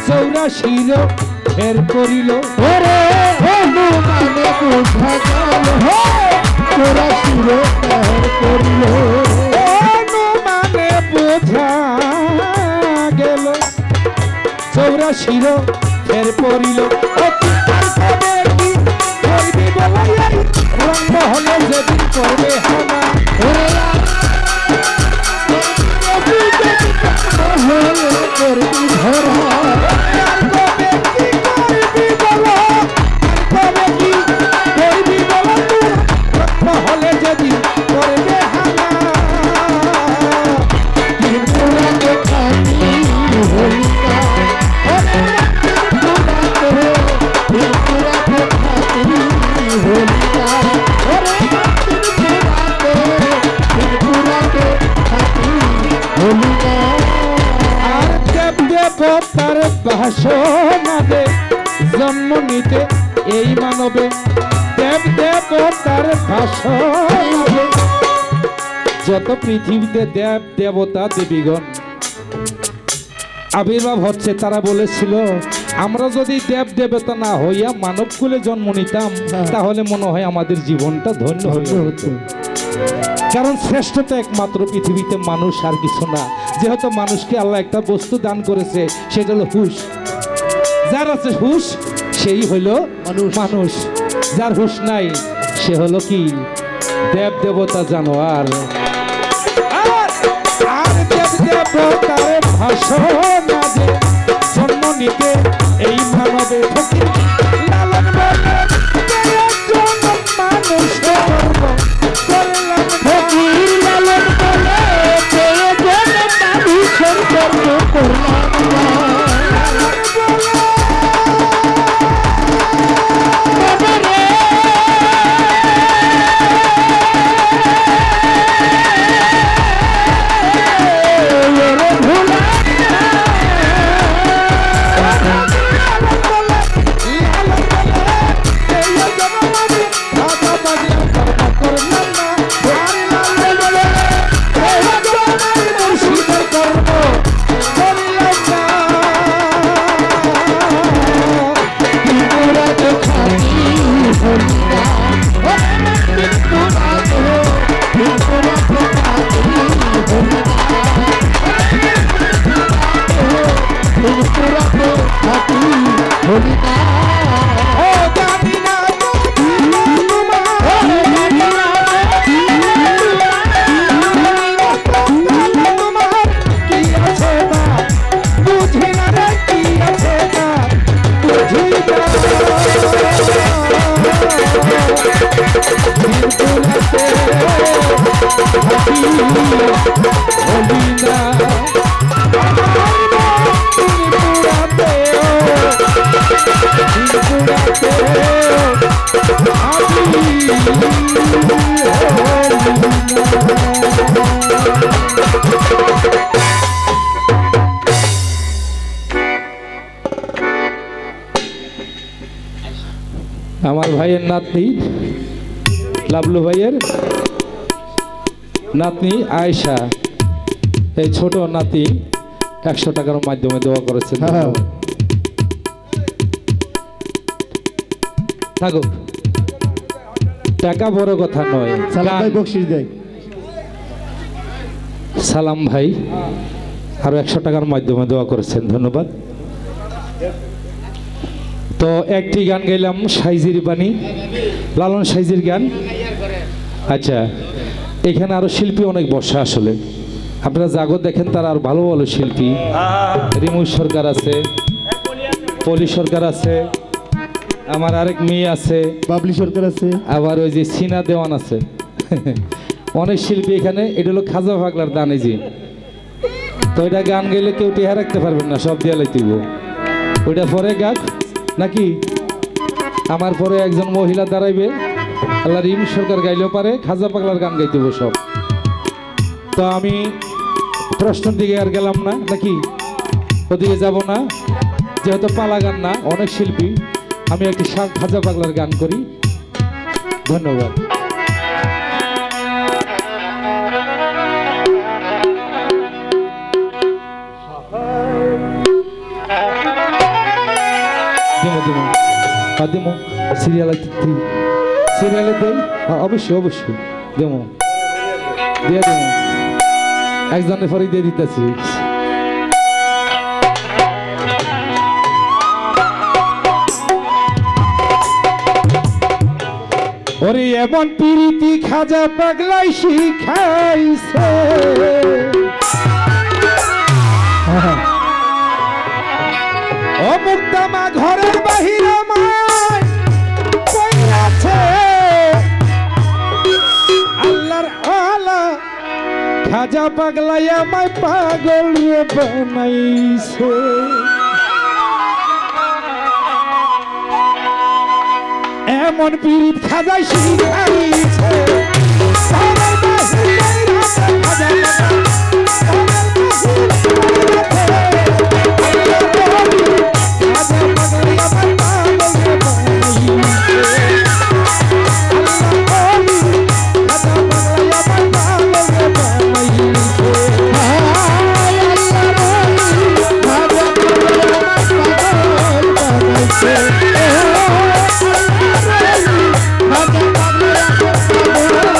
চৌরাশির ফের করিল ওরে অনুমানে বুঝা গেল চৌরাশির ফের করিল অনুমানে বোঝা গেল চৌরাশির ফের পড়িল রঙ্গ হলে যেদিন করবে হানা করবি ধরা হলে যেদিন করবে হানা ত্রিপুরাকে খাতি হলিকা ত্রিপুরাকে খাতি হলিকা ত্রিপুরাকে খাতি হলিকা আর দেব দেবতার ভাষণাদে জন্ম নিতে এই মানবে দেব দেবতার ভাষণাদে যত পৃথিবীতে দেব দেবতা দেবীগণ আবির্ভাব হচ্ছে তারা বলেছিল আমরা যদি দেব দেবতা না হইয়া মানব কুলে জন্ম নিতাম তাহলে মনে হয় আমাদের জীবনটা ধন্য হয়ে হতো কারণ শ্রেষ্ঠতা একমাত্র পৃথিবীতে মানুষ আর কিছু না যেহেতু মানুষকে আল্লাহ একটা বস্তু দান করেছে সেটা হলো হুশ যার আছে হুশ সেই হলো মানুষ যার হুশ নাই সে হলো কি দেব দেবতা জানোয়ার আর দেব দেবতার ভাষণ আজে জন্ম নিতে এই মানবে ফকির লালন বলে মানুষ করলাম ফকির লালন বলে মানুষের কর্ম করলাম আমার ভাইয়ের নাতনি লাবলু ভাইয়ের নাতনি আয়েশা এই ছোট নাতি 100 টাকার মাধ্যমে দোয়া করেছেন থাকুক টাকা বড় কথা নয় সালাম ভাই বকশিশ দেয় সালাম ভাই আরো 100 টাকার মাধ্যমে দোয়া করেছেন ধন্যবাদ তো একটি গান গাইলাম সাইজির বাণী লালন সাইজির গান আচ্ছা এখানে আরো শিল্পী অনেক বসা আসলে আপনারা জাগত দেখেন তারা আর ভালো ভালো শিল্পী রিমু সরকার আছে পলি সরকার আছে আমার আরেক মেয়ে আছে বাবলি সরকার আছে আবার ওই যে সিনা দেওয়ান আছে অনেক শিল্পী এখানে এটা হলো খাজা পাগলার দানে জি তো এটা গান গেলে কেউ টেহা রাখতে পারবেন না সব দিয়ে লাইতেইব ওইটা পরে গাক নাকি আমার পরে একজন মহিলা দাঁড়াইবে আল্লাহ রিম সরকার গাইলেও পারে খাজা পাগলার গান গাইতেব সব তো আমি প্রশ্নের দিকে আর গেলাম না নাকি ওদিকে যাব না যেহেতু পালা গান না অনেক শিল্পী আমি একটি খাজা পাগলার গান করি ধন্যবাদ দেবো সিরিয়ালে দেই অবশ্যই অবশ্যই দেবো দিয়ে দেবো একজনের পরে দিয়ে দিতেছি ওরে এমন প্রীতি খাজা পাগলাই শিখাইছে ও মুক্তামা ঘরের বাহিরে মায় কইরাছে আল্লাহর আলা খাজা পাগলাই আমায় পাগল রে বানাইছে এমন পীড়িত খাজাই শিখাইছে ঘরের বাহিরে খাজা Oh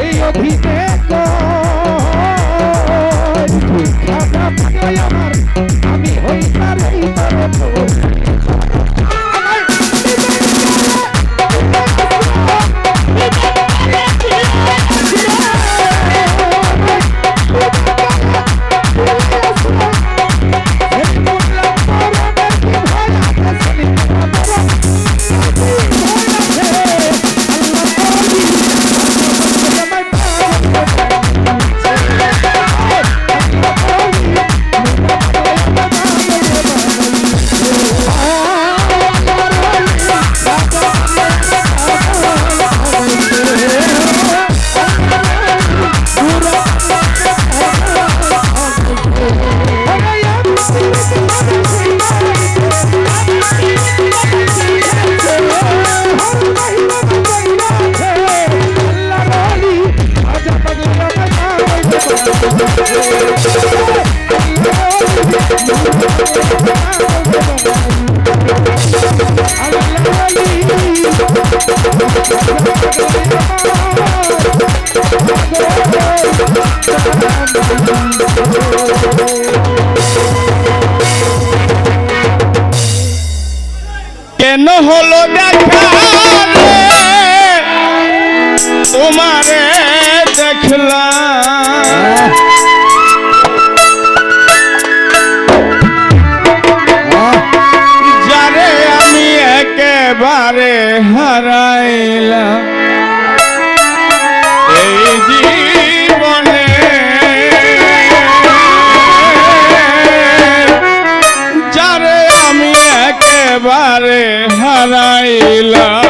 এই অধীনে খাজা পাগল আমার আমি হই তার ভিতরে কেন হলো দেখা তোমারে দেখলাম যারে আমি একেবারে হারাইলাম এই জীবনে যারে আমি একেবারে হারাইলাম